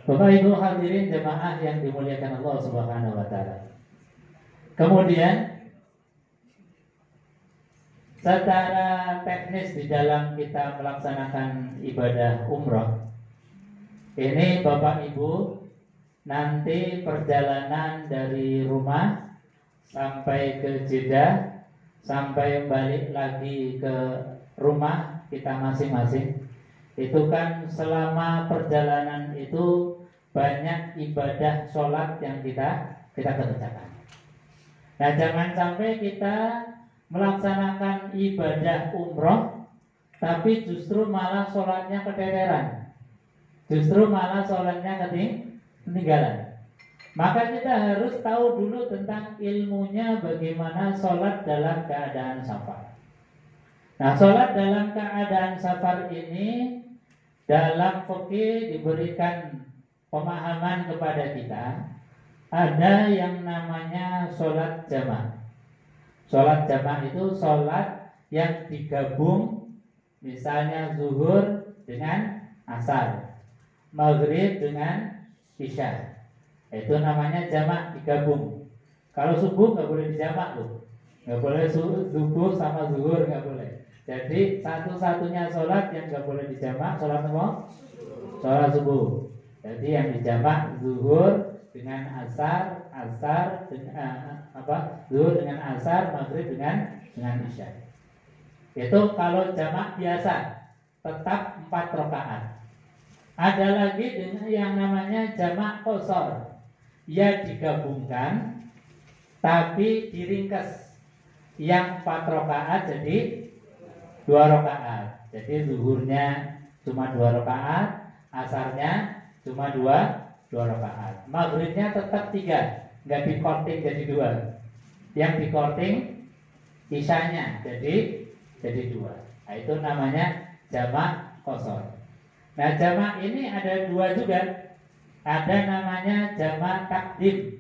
B: Bapak Ibu hadirin jemaah yang dimuliakan Allah Subhanahu wa taala. Kemudian secara teknis di dalam kita melaksanakan ibadah umrah, ini Bapak Ibu nanti perjalanan dari rumah sampai ke Jeddah, sampai balik lagi ke rumah kita masing-masing, Itu kan selama perjalanan itu banyak ibadah sholat yang kita kerjakan. Nah, jangan sampai kita melaksanakan ibadah umroh tapi justru malah sholatnya keteteran, justru malah sholatnya ketinggalan. Maka kita harus tahu dulu tentang ilmunya bagaimana sholat dalam keadaan safar. Nah, sholat dalam keadaan safar ini dalam fikih diberikan pemahaman kepada kita. Ada yang namanya sholat jamaah. Sholat jamaah itu sholat yang digabung, misalnya zuhur dengan asar, maghrib dengan isya. Itu namanya jamaah digabung. Kalau subuh nggak boleh dijamak loh, nggak boleh subuh sama zuhur nggak boleh. Jadi satu-satunya sholat yang nggak boleh dijamak sholat apa? Sholat subuh. Jadi yang dijamak zuhur dengan asar, dengan zuhur dengan asar, maghrib dengan isya. Itu kalau jamak biasa tetap 4 rakaat. Ada lagi dengan yang namanya jamak qashar. Ya digabungkan tapi diringkas. Yang 4 rakaat jadi 2 rakaat. Jadi zuhurnya cuma 2 rakaat, asarnya cuma 2 rakaat. Maghribnya tetap 3, nggak dikorting jadi 2. Yang dikorting isyanya jadi 2. Nah, itu namanya jamak qashar. Nah, jamak ini ada 2 juga. Ada namanya jamak takdim,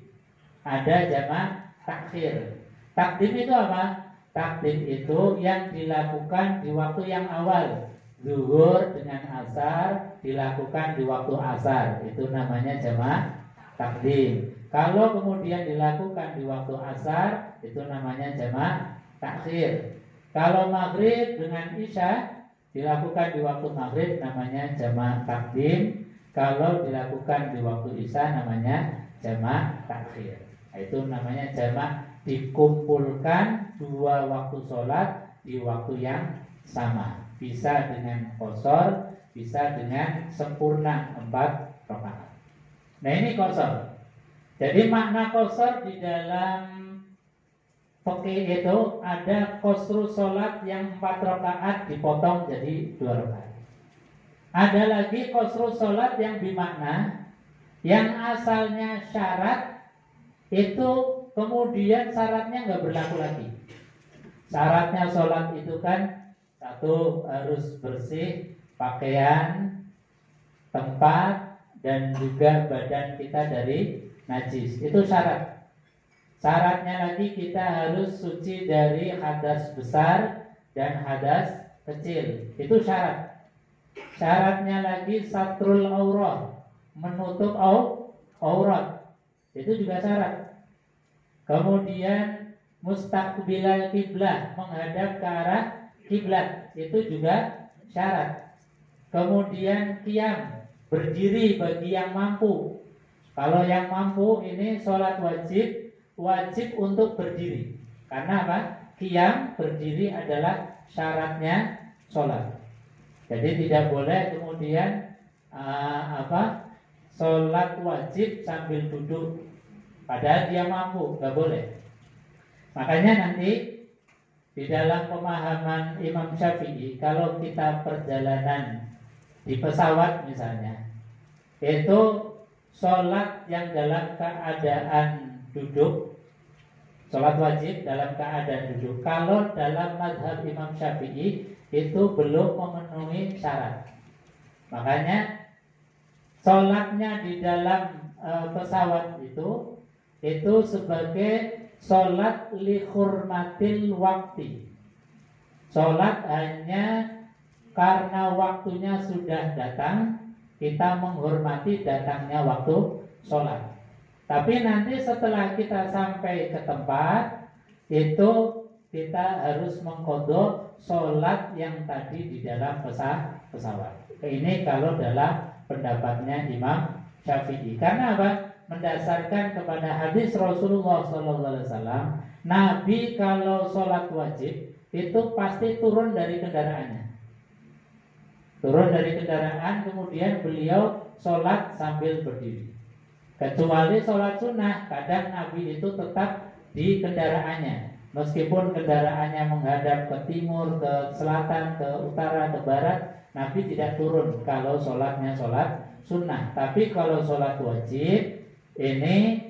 B: ada jamak takhir. Takdim itu apa? Takdim itu yang dilakukan di waktu yang awal. Zuhur dengan asar dilakukan di waktu asar, itu namanya jamak takdim. Kalau kemudian dilakukan di waktu asar, itu namanya jamak takhir. Kalau maghrib dengan isya dilakukan di waktu maghrib, namanya jamak takdim. Kalau dilakukan di waktu isya, namanya jamak takhir. Itu namanya jamak dikumpulkan 2 waktu sholat di waktu yang sama. Bisa dengan qashar, bisa dengan sempurna 4 rakaat. Nah, ini qashar. Jadi makna qashar di dalam fikih itu ada qasru sholat yang 4 rakaat dipotong jadi 2 rakaat. Ada lagi qasru sholat yang bermakna yang asalnya syarat itu kemudian syaratnya nggak berlaku lagi. Syaratnya sholat itu kan 1 harus bersih pakaian, tempat, dan juga badan kita dari najis. Itu syarat. Syaratnya lagi kita harus suci dari hadas besar dan hadas kecil. Itu syarat. Syaratnya lagi satrul aurah, menutup aurat. Itu juga syarat. Kemudian mustaqbilal kiblah, menghadap ke arah kiblat, itu juga syarat. Kemudian qiyam, berdiri bagi yang mampu. Kalau yang mampu ini sholat wajib untuk berdiri. Karena apa? Qiyam, berdiri adalah syaratnya sholat. Jadi tidak boleh kemudian sholat wajib sambil duduk, padahal dia mampu, nggak boleh. Makanya nanti di dalam pemahaman Imam Syafi'i, kalau kita perjalanan di pesawat misalnya, itu sholat yang dalam keadaan duduk, sholat wajib dalam keadaan duduk. Kalau dalam mazhab Imam Syafi'i itu belum memenuhi syarat. Makanya sholatnya di dalam pesawat itu sebagai sholat li hurmatil wakti. Sholat hanya karena waktunya sudah datang, kita menghormati datangnya waktu sholat. Tapi nanti setelah kita sampai ke tempat, itu kita harus mengqadha sholat yang tadi di dalam pesawat. Ini kalau dalam pendapatnya Imam Syafi'i. Karena apa? Mendasarkan kepada hadis Rasulullah SAW, Nabi kalau sholat wajib itu pasti turun dari kendaraannya. Turun dari kendaraan, kemudian beliau sholat sambil berdiri. Kecuali sholat sunnah, kadang Nabi itu tetap di kendaraannya. Meskipun kendaraannya menghadap ke timur, ke selatan, ke utara, ke barat, Nabi tidak turun kalau sholatnya sholat sunnah. Tapi kalau sholat wajib, ini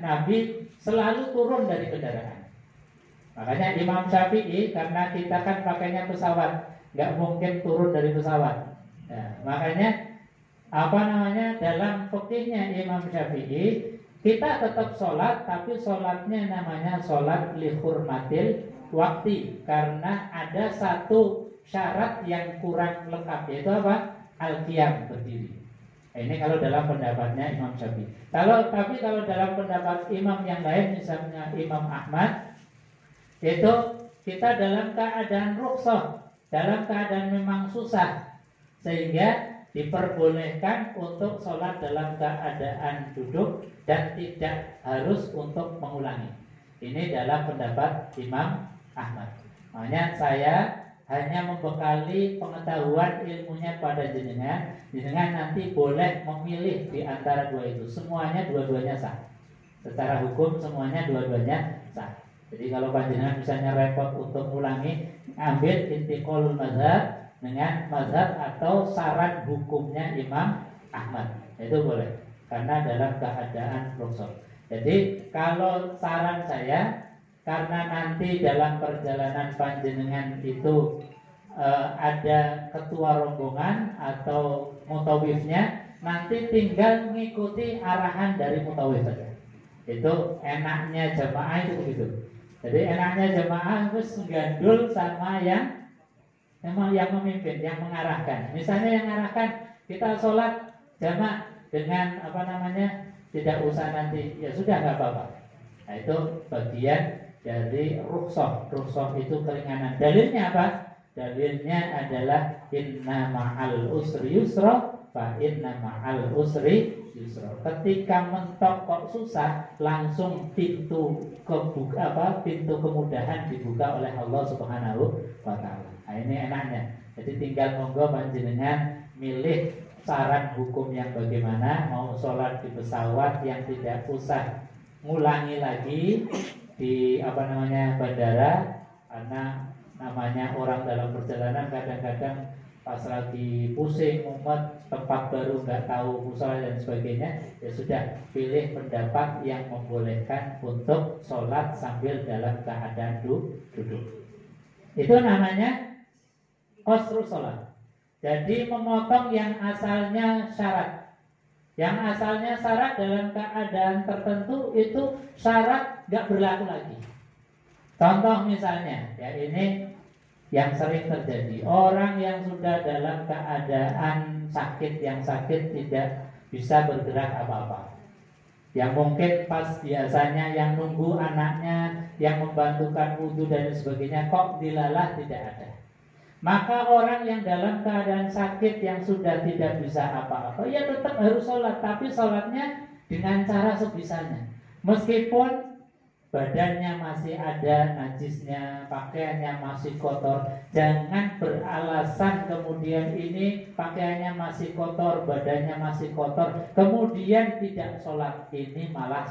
B: Nabi selalu turun dari kendaraan. Makanya Imam Syafi'i, karena kita kan pakainya pesawat, nggak mungkin turun dari pesawat. Nah, makanya dalam fikihnya Imam Syafi'i, kita tetap sholat, tapi sholatnya namanya sholat li hurmatil waktu, karena ada satu syarat yang kurang lengkap, yaitu apa? Al-qiyam, berdiri. Nah, ini kalau dalam pendapatnya Imam Syafi'i. Tapi kalau dalam pendapat imam yang lain, misalnya Imam Ahmad, itu kita dalam keadaan rukhsah, dalam keadaan memang susah, sehingga diperbolehkan untuk sholat dalam keadaan duduk dan tidak harus untuk mengulangi. Ini dalam pendapat Imam Ahmad. Makanya saya hanya membekali pengetahuan ilmunya pada jenengan. Jenengan nanti boleh memilih di antara dua itu. Semuanya dua-duanya sah. Secara hukum semuanya dua-duanya sah. Jadi kalau panjenengan misalnya repot untuk ulangi, ambil intiqalul mazhab dengan mazhab atau saran hukumnya Imam Ahmad, itu boleh, karena dalam keadaan rukhsah. Jadi kalau saran saya, karena nanti dalam perjalanan panjenengan itu ada ketua rombongan atau mutawifnya, nanti tinggal mengikuti arahan dari mutawif saja. Itu enaknya jamaah itu begitu. Jadi enaknya jamaah harus gandul sama yang memang yang memimpin, yang mengarahkan. Misalnya yang mengarahkan kita sholat jamaah dengan tidak usah nanti, ya sudah nggak apa-apa. Nah itu bagian dari rukhsah. Rukhsah itu keringanan. Dalilnya apa? Dalilnya adalah inna ma'al usri yusra fa inna ma'al usri yusra. Ketika mentok kok susah, langsung pintu kemudahan dibuka oleh Allah Subhanahu wa taala. Nah, ini enaknya. Jadi tinggal monggo panjenengan milih saran hukum yang bagaimana. Mau sholat di pesawat yang tidak usah ngulangi lagi di bandara, karena namanya orang dalam perjalanan kadang-kadang pas lagi pusing, mumet, tempat baru nggak tahu musola dan sebagainya, ya sudah pilih pendapat yang membolehkan untuk sholat sambil dalam keadaan duduk. Itu namanya qasrus sholat. Jadi memotong yang asalnya syarat. Yang asalnya syarat dalam keadaan tertentu itu syarat nggak berlaku lagi. Contoh misalnya, ya ini yang sering terjadi, orang yang sudah dalam keadaan sakit, yang sakit tidak bisa bergerak apa-apa, yang mungkin pas biasanya yang nunggu anaknya, yang membantukan wudhu dan sebagainya, kok dilalah tidak ada. Maka orang yang dalam keadaan sakit yang sudah tidak bisa apa-apa, ya tetap harus sholat, tapi sholatnya dengan cara sebisanya. Meskipun badannya masih ada najisnya, pakaiannya masih kotor, jangan beralasan kemudian ini pakaiannya masih kotor, badannya masih kotor, kemudian tidak sholat. Ini malah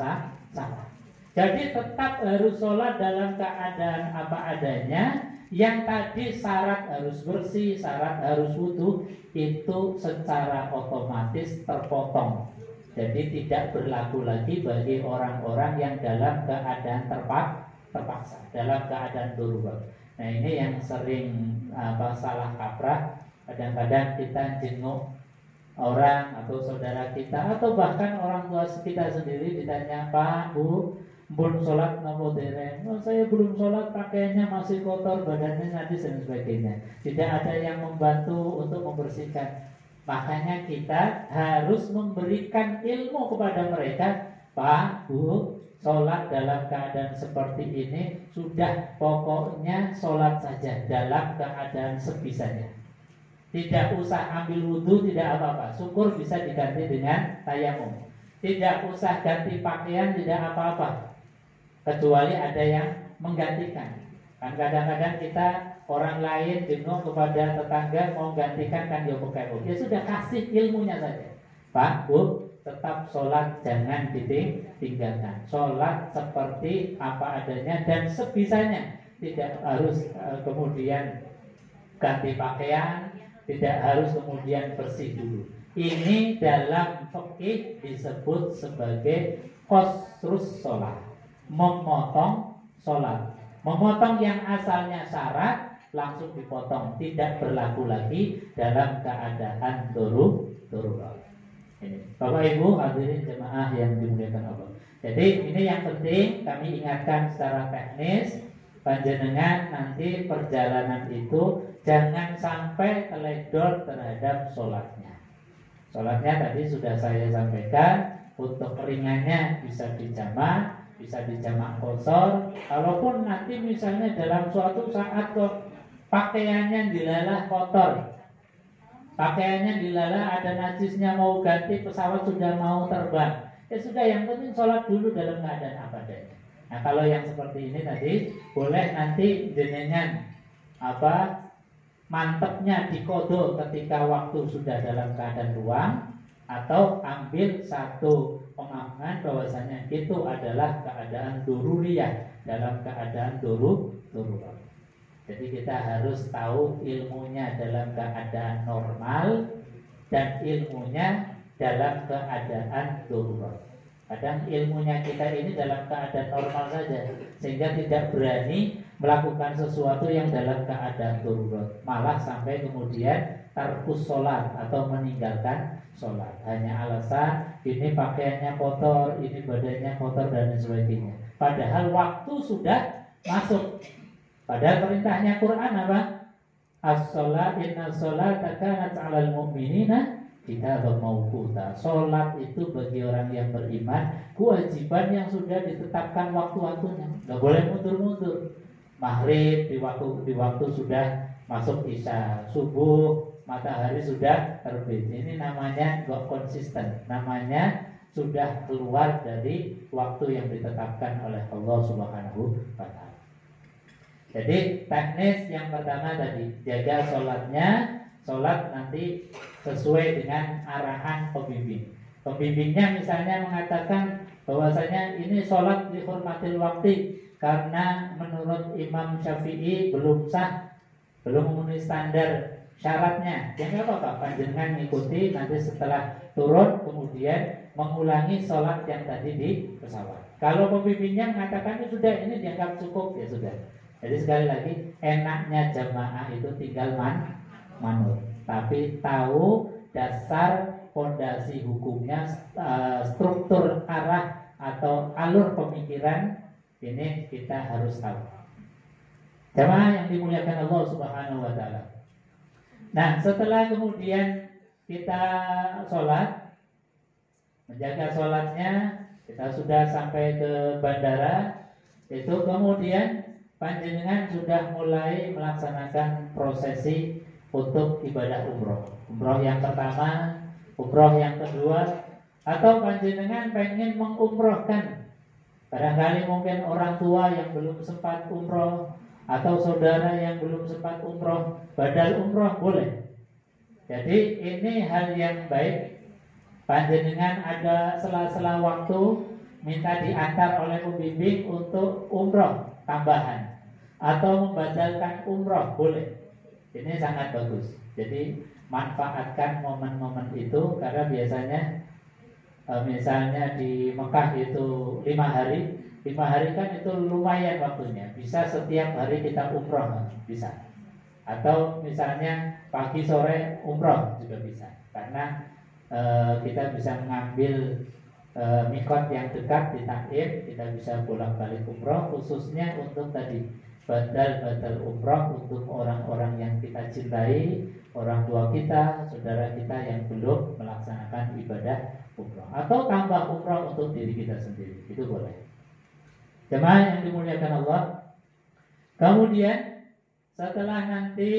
B: salah. Jadi tetap harus sholat dalam keadaan apa adanya. Yang tadi syarat harus bersih, syarat harus wudu, itu secara otomatis terpotong. Jadi tidak berlaku lagi bagi orang-orang yang dalam keadaan terpaksa, dalam keadaan darurat. Nah ini yang sering salah kaprah. Kadang-kadang kita jenguk orang atau saudara kita, atau bahkan orang tua kita sendiri, ditanya, Pak, Bu, belum sholat nopo dereng? Oh, saya belum sholat, pakaiannya masih kotor, badannya najis dan sebagainya. Tidak ada yang membantu untuk membersihkan. Makanya kita harus memberikan ilmu kepada mereka. Pak, Bu, sholat dalam keadaan seperti ini sudah, pokoknya sholat saja dalam keadaan sebisanya. Tidak usah ambil wudhu, tidak apa-apa. Syukur bisa diganti dengan tayamum. Tidak usah ganti pakaian, tidak apa-apa, kecuali ada yang menggantikan. Kan kadang-kadang kita orang lain jenuh kepada tetangga mau gantikan kan ya pakai. Ya sudah, kasih ilmunya saja. Pak, Bu, tetap sholat jangan ditinggalkan. Sholat seperti apa adanya dan sebisanya. Tidak harus kemudian ganti pakaian, tidak harus kemudian bersih dulu. Ini dalam fikih disebut sebagai qasrus sholat, memotong sholat. Memotong yang asalnya syarat langsung dipotong, tidak berlaku lagi dalam keadaan darurat. Bapak Ibu hadirin jemaah yang dimuliakan Allah. Jadi ini yang penting kami ingatkan secara teknis, panjenengan nanti perjalanan itu jangan sampai teledor terhadap sholatnya. Sholatnya tadi sudah saya sampaikan, untuk ringannya bisa dijamak, bisa dijamak kosor. Kalaupun nanti misalnya dalam suatu saat kok pakaiannya dilalah kotor, pakaiannya dilalah ada najisnya, mau ganti, pesawat sudah mau terbang, ya sudah, yang penting sholat dulu dalam keadaan apa adanya. Nah kalau yang seperti ini tadi boleh nanti jenengan mantepnya dikodo ketika waktu sudah dalam keadaan ruang, atau ambil satu pemahaman bahwasanya itu adalah keadaan dururiyah, dalam keadaan darurat. Jadi kita harus tahu ilmunya dalam keadaan normal dan ilmunya dalam keadaan darurat. Kadang ilmunya kita ini dalam keadaan normal saja, sehingga tidak berani melakukan sesuatu yang dalam keadaan darurat, malah sampai kemudian tarkus sholat atau meninggalkan sholat hanya alasan ini pakaiannya kotor, ini badannya kotor dan sebagainya. Padahal waktu sudah masuk. Padahal perintahnya Quran apa? As-sholat inna sholata kanat 'alal mu'minina kitaban mawquta. Sholat itu bagi orang yang beriman kewajiban yang sudah ditetapkan waktu-waktunya. Enggak boleh mundur-mundur. Maghrib di waktu sudah masuk isya, subuh matahari sudah terbit. Ini namanya enggak konsisten. Namanya sudah keluar dari waktu yang ditetapkan oleh Allah Subhanahu wa taala. Jadi teknis yang pertama tadi, jaga sholatnya. Sholat nanti sesuai dengan arahan pembimbing. Pembimbingnya misalnya mengatakan bahwasanya ini sholat dihormatil waktu karena menurut Imam Syafi'i belum sah, belum memenuhi standar syaratnya. Ya nggak apa-apa, panjenengan ngikuti, nanti setelah turun kemudian mengulangi sholat yang tadi di pesawat. Kalau pembimbingnya mengatakan itu sudah, ini dianggap cukup, ya sudah. Jadi sekali lagi, enaknya jamaah itu tinggal manut, tapi tahu dasar fondasi hukumnya, struktur arah atau alur pemikiran ini kita harus tahu. Jamaah yang dimuliakan Allah Subhanahu wa taala. Nah, setelah kemudian kita sholat, menjaga sholatnya, kita sudah sampai ke bandara, itu kemudian panjenengan sudah mulai melaksanakan prosesi untuk ibadah umroh. Umroh yang pertama, umroh yang kedua, atau panjenengan pengen mengumrohkan. Barangkali mungkin orang tua yang belum sempat umroh, atau saudara yang belum sempat umroh, badal umroh boleh. Jadi ini hal yang baik. Panjenengan ada sela-sela waktu minta diantar oleh pembimbing untuk umroh tambahan atau membadalkan umroh boleh. Ini sangat bagus. Jadi manfaatkan momen-momen itu, karena biasanya misalnya di Mekah itu 5 hari. 5 hari kan itu lumayan waktunya. Bisa setiap hari kita umroh, bisa. Atau misalnya pagi sore umroh juga bisa. Karena kita bisa mengambil mikot yang dekat di Taif, kita bisa bolak-balik umroh, khususnya untuk tadi badal umroh untuk orang-orang yang kita cintai, orang tua kita, saudara kita yang belum melaksanakan ibadah umroh, atau tambah umroh untuk diri kita sendiri, itu boleh. Jemaah yang dimuliakan Allah. Kemudian setelah nanti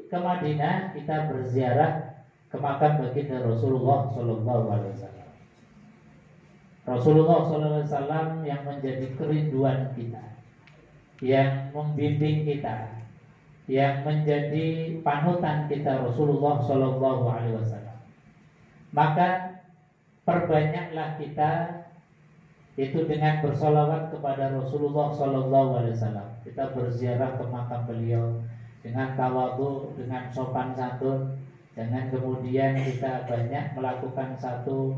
B: ke Madinah, kita berziarah ke makam baginda Rasulullah Sallallahu Alaihi Wasallam. Rasulullah Sallallahu Alaihi Wasallam yang menjadi kerinduan kita. yang membimbing kita, yang menjadi panutan kita Rasulullah Shallallahu Alaihi Wasallam. Maka perbanyaklah kita itu dengan bersolawat kepada Rasulullah Shallallahu Alaihi Wasallam. Kita berziarah ke makam beliau dengan tawadhu, dengan sopan santun. Jangan kemudian kita banyak melakukan satu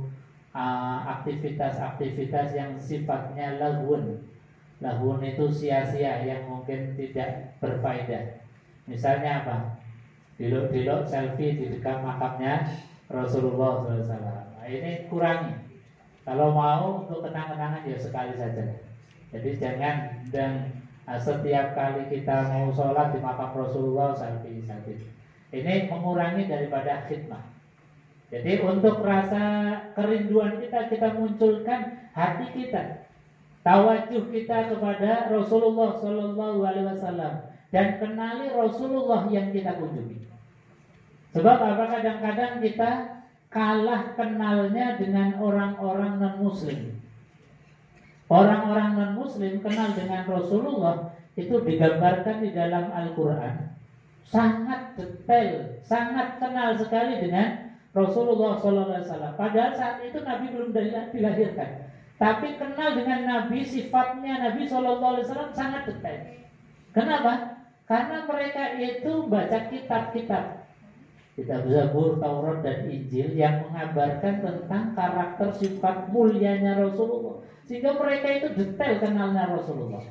B: aktivitas-aktivitas yang sifatnya lahun. Lahun itu sia-sia yang mungkin tidak berfaedah. Misalnya apa? Dilok-dilok selfie di dekat makamnya Rasulullah SAW. Nah, ini kurangi. Kalau mau untuk kenang-kenangan ya sekali saja. Jadi jangan dan setiap kali kita mau sholat di makam Rasulullah selfie. Ini mengurangi daripada khidmah. Jadi untuk rasa kerinduan kita munculkan hati kita, tawajuh kita kepada Rasulullah Shallallahu Alaihi Wasallam dan kenali Rasulullah yang kita kunjungi. Sebab apa, kadang-kadang kita kalah kenalnya dengan orang-orang non-muslim. Orang-orang non-muslim kenal dengan Rasulullah itu digambarkan di dalam Al-Quran sangat detail, sangat kenal sekali dengan Rasulullah SAW. Padahal saat itu Nabi belum dilahirkan, tapi kenal dengan Nabi, sifatnya Nabi SAW sangat detail. Kenapa? Karena mereka itu baca kitab-kitab, kitab Zabur, Taurat, dan Injil yang mengabarkan tentang karakter sifat mulianya Rasulullah, sehingga mereka itu detail kenalnya Rasulullah.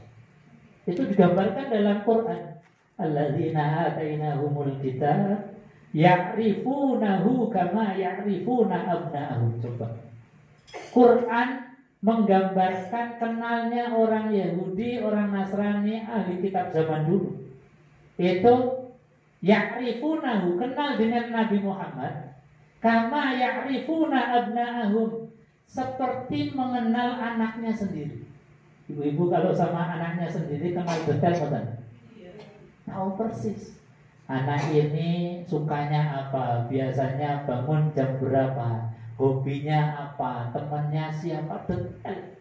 B: Itu digambarkan dalam Quran. Alladzina atainahumul kitab ya'rifunahu kama ya'rifuna abna'ahum. Coba. Quran menggambarkan kenalnya orang Yahudi, orang Nasrani, ahli kitab zaman dulu. Itu ya'rifunahu, kenal dengan Nabi Muhammad, kama ya'rifuna abna'ahum, seperti mengenal anaknya sendiri. Ibu-ibu kalau sama anaknya sendiri kenal detail betul? Tahu persis anak ini sukanya apa, biasanya bangun jam berapa, hobinya apa, temannya siapa, detail.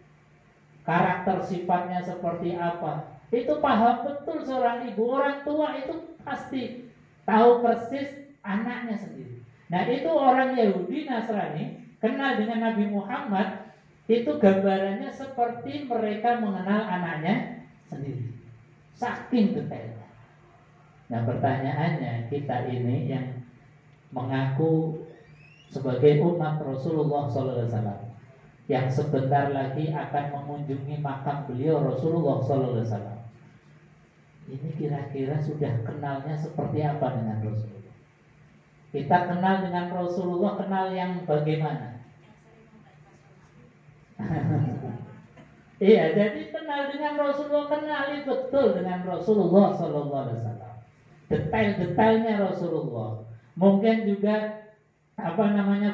B: Karakter sifatnya seperti apa, itu paham betul seorang ibu. Orang tua itu pasti tahu persis anaknya sendiri. Nah, itu orang Yahudi Nasrani kenal dengan Nabi Muhammad, itu gambarannya seperti mereka mengenal anaknya sendiri, saking detailnya. Nah, pertanyaannya, kita ini yang mengaku sebagai umat Rasulullah SAW, yang sebentar lagi akan mengunjungi makam beliau Rasulullah SAW, ini kira-kira sudah kenalnya seperti apa dengan Rasulullah? Kita kenal dengan Rasulullah, kenal yang bagaimana? Iya, jadi kenal dengan Rasulullah, kenali betul dengan Rasulullah SAW. Detail-detailnya Rasulullah. Mungkin juga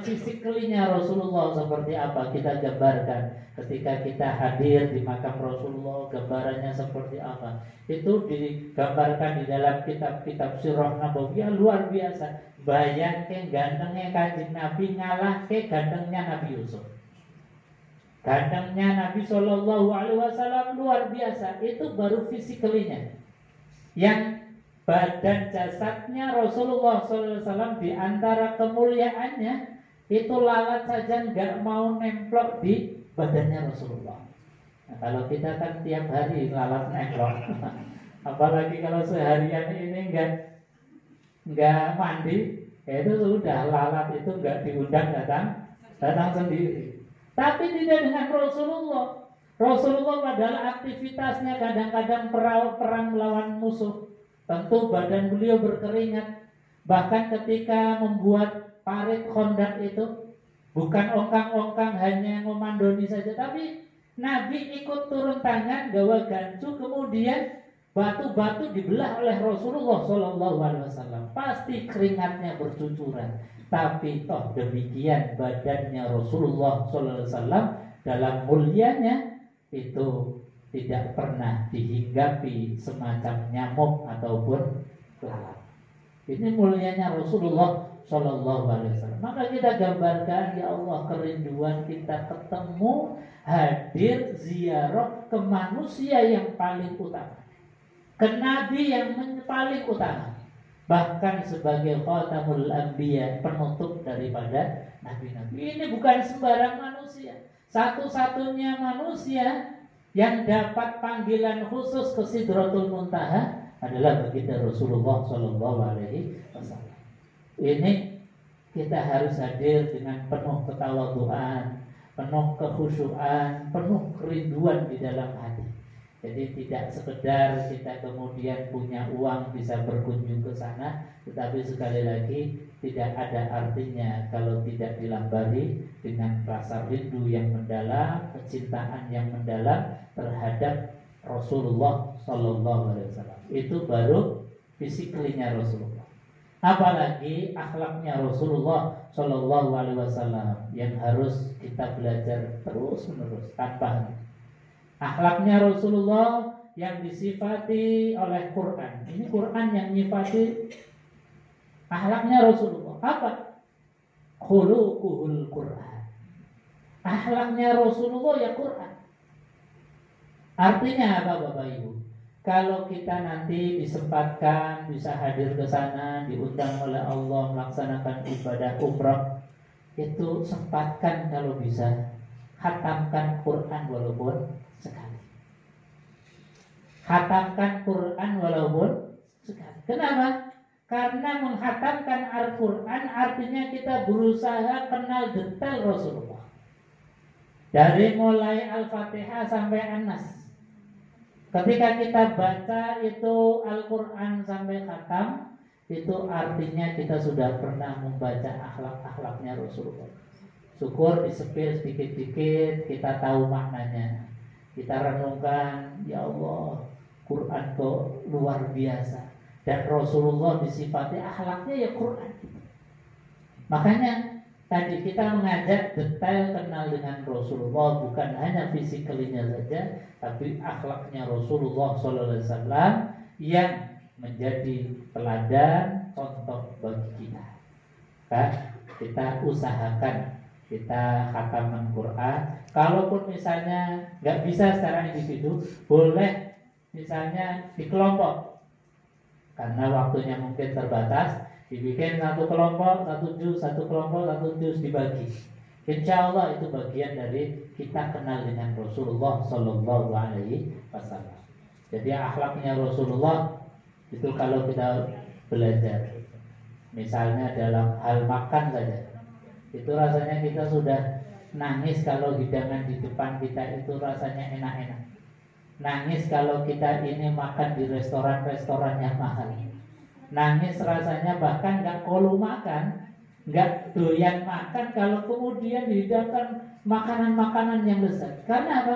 B: fisikalinya Rasulullah seperti apa kita gambarkan ketika kita hadir di makam Rasulullah, gambarannya seperti apa. Itu digambarkan di dalam kitab-kitab sirah nabawiyah luar biasa. Bayangke gantengnya Kanjeng Nabi ngalah ke gantengnya Nabi Yusuf. Gantengnya Nabi Shallallahu Alaihi Wasallam luar biasa. Itu baru fisikalinya. Yang badan jasadnya Rasulullah SAW di antara kemuliaannya itu lalat saja nggak mau nemplok di badannya Rasulullah. Nah, kalau kita kan tiap hari lalat nemplok, apalagi kalau seharian ini nggak mandi, ya itu sudah lalat itu nggak diundang datang sendiri. Tapi tidak dengan Rasulullah. Rasulullah padahal aktivitasnya kadang-kadang perang melawan musuh. Tentu badan beliau berkeringat. Bahkan ketika membuat parit Khandaq itu bukan ongkang-ongkang hanya ngomandoni saja, tapi Nabi ikut turun tangan gawa gancu, kemudian batu-batu dibelah oleh Rasulullah SAW. Pasti keringatnya bercucuran. Tapi toh demikian badannya Rasulullah SAW dalam mulianya itu tidak pernah dihinggapi semacam nyamuk ataupun lalat. Ini mulianya Rasulullah Shallallahu Alaihi Wasallam. Maka kita gambarkan, ya Allah, kerinduan kita ketemu, hadir, ziarah ke manusia yang paling utama. ke nabi yang paling utama, bahkan sebagai khatamul anbiya, penutup daripada nabi-nabi. Ini bukan sembarang manusia. Satu-satunya manusia yang dapat panggilan khusus ke Sidratul Muntaha adalah baginda Rasulullah Shallallahu Alaihi Wasallam. Ini kita harus hadir dengan penuh ketawaduan, penuh kekhusyuan, penuh kerinduan di dalam hati. Jadi tidak sekedar kita kemudian punya uang bisa berkunjung ke sana, tetapi sekali lagi tidak ada artinya kalau tidak dilambari dengan rasa rindu yang mendalam, kecintaan yang mendalam terhadap Rasulullah Sallallahu Alaihi Wasallam. Itu baru fisiklinya Rasulullah. Apalagi akhlaknya Rasulullah Sallallahu Alaihi Wasallam yang harus kita belajar terus menerus tanpa henti. Akhlaknya Rasulullah yang disifati oleh Quran. Ini Quran yang nyifati akhlaknya Rasulullah. Apa? Khuluquhul Quran. Akhlaknya Rasulullah ya Quran. Artinya apa Bapak Ibu? Kalau kita nanti disempatkan bisa hadir ke sana, diundang oleh Allah melaksanakan ibadah umrah, itu sempatkan kalau bisa khatamkan Quran walaupun sekali. Khatamkan Quran walaupun sekali. Kenapa? Karena menghatamkan Al-Quran artinya kita berusaha kenal detail Rasulullah. Dari mulai Al-Fatihah sampai An-Nas. Ketika kita baca itu Al-Quran sampai khatam, itu artinya kita sudah pernah membaca akhlak-akhlaknya Rasulullah. Syukur disepil sedikit-sedikit, kita tahu maknanya. Kita renungkan, ya Allah, Quran kok luar biasa. Dan Rasulullah disifati akhlaknya ya Quran. Makanya tadi kita mengajak detail kenal dengan Rasulullah, bukan hanya fisikalinya saja, tapi akhlaknya Rasulullah SAW yang menjadi teladan contoh bagi kita. Kita usahakan kita khataman Quran. Kalaupun misalnya nggak bisa secara individu, boleh misalnya di kelompok, karena waktunya mungkin terbatas. Dibikin satu kelompok, satu juz, satu kelompok, satu juz dibagi. Insya Allah itu bagian dari kita kenal dengan Rasulullah Sallallahu Alaihi Wasallam. Jadi akhlaknya Rasulullah itu kalau kita belajar, misalnya dalam hal makan saja, itu rasanya kita sudah nangis kalau hidangan di depan kita itu rasanya enak-enak. Nangis kalau kita ini makan di restoran-restoran yang mahal. Nangis rasanya bahkan gak kolu makan, gak doyan makan kalau kemudian dihidangkan makanan-makanan yang besar. Karena apa?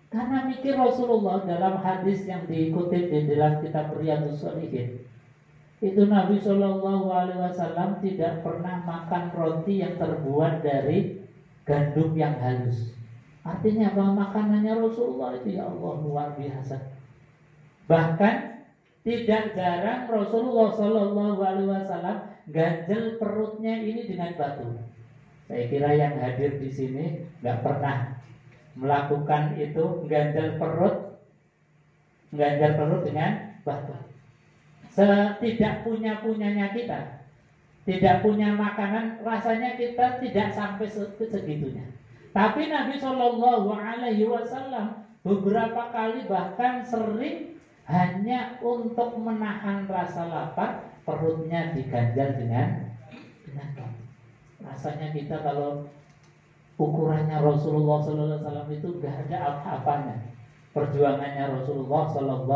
B: Karena mikir Rasulullah dalam hadis yang dikutip di dalam kitab Riyadhus Shalihin. Itu Nabi Shallallahu Alaihi Wasallam tidak pernah makan roti yang terbuat dari gandum yang halus. Artinya apa? Makanannya Rasulullah itu ya Allah luar biasa. Bahkan tidak jarang Rasulullah Shallallahu Alaihi Wasallam ganjel perutnya ini dengan batu. Saya kira yang hadir di sini nggak pernah melakukan itu, ganjel perut dengan batu. Setidak punyanya kita, tidak punya makanan, rasanya kita tidak sampai segitunya. Tapi Nabi Shallallahu Alaihi Wasallam beberapa kali bahkan sering hanya untuk menahan rasa lapar, perutnya diganjal dengan batu. Rasanya kita kalau ukurannya Rasulullah SAW itu gak ada apa-apanya. Perjuangannya Rasulullah SAW.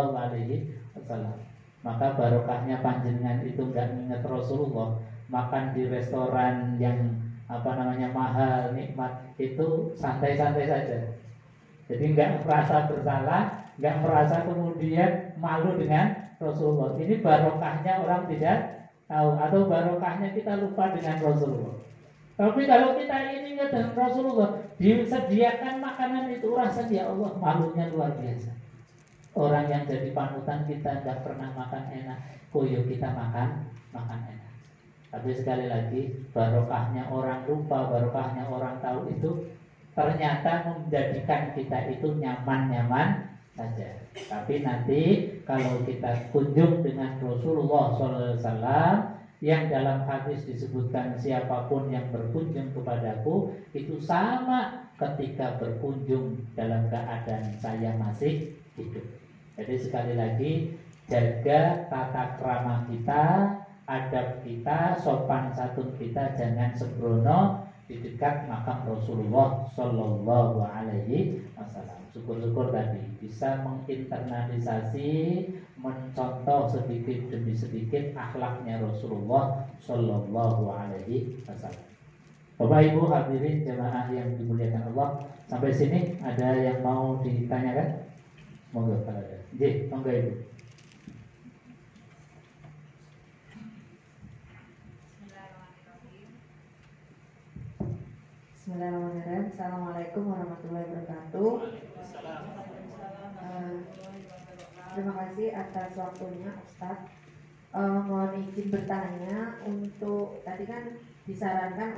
B: Maka barokahnya panjenengan itu gak ingat Rasulullah, makan di restoran yang mahal, nikmat, itu santai-santai saja. Jadi nggak merasa bersalah, nggak merasa kemudian malu dengan Rasulullah. Ini barokahnya orang tidak tahu, atau barokahnya kita lupa dengan Rasulullah. Tapi kalau kita ini ingat dengan Rasulullah, disediakan makanan itu, rasa ya Allah malunya luar biasa. Orang yang jadi panutan kita nggak pernah makan enak, koyo kita makan enak. Tapi sekali lagi, barokahnya orang lupa, barokahnya orang tahu itu ternyata menjadikan kita itu nyaman saja. Tapi nanti kalau kita kunjung dengan Rasulullah SAW yang dalam hadis disebutkan siapapun yang berkunjung kepadaku itu sama ketika berkunjung dalam keadaan saya masih hidup. Jadi sekali lagi jaga tata krama kita, adab kita, sopan santun kita, jangan sembrono di dekat makam Rasulullah Shallallahu Alaihi Wasallam. Syukur-syukur tadi bisa menginternalisasi, mencontoh sedikit demi sedikit akhlaknya Rasulullah Shallallahu Alaihi Wasallam. Bapak Ibu hadirin jemaah yang dimuliakan Allah, sampai sini ada yang mau ditanyakan? Monggo kalau ada. Monggo Ibu.
C: Bismillahirrahmanirrahim. Assalamualaikum warahmatullahi wabarakatuh. Terima kasih atas waktunya Ustadz. Mohon izin bertanya, untuk tadi kan disarankan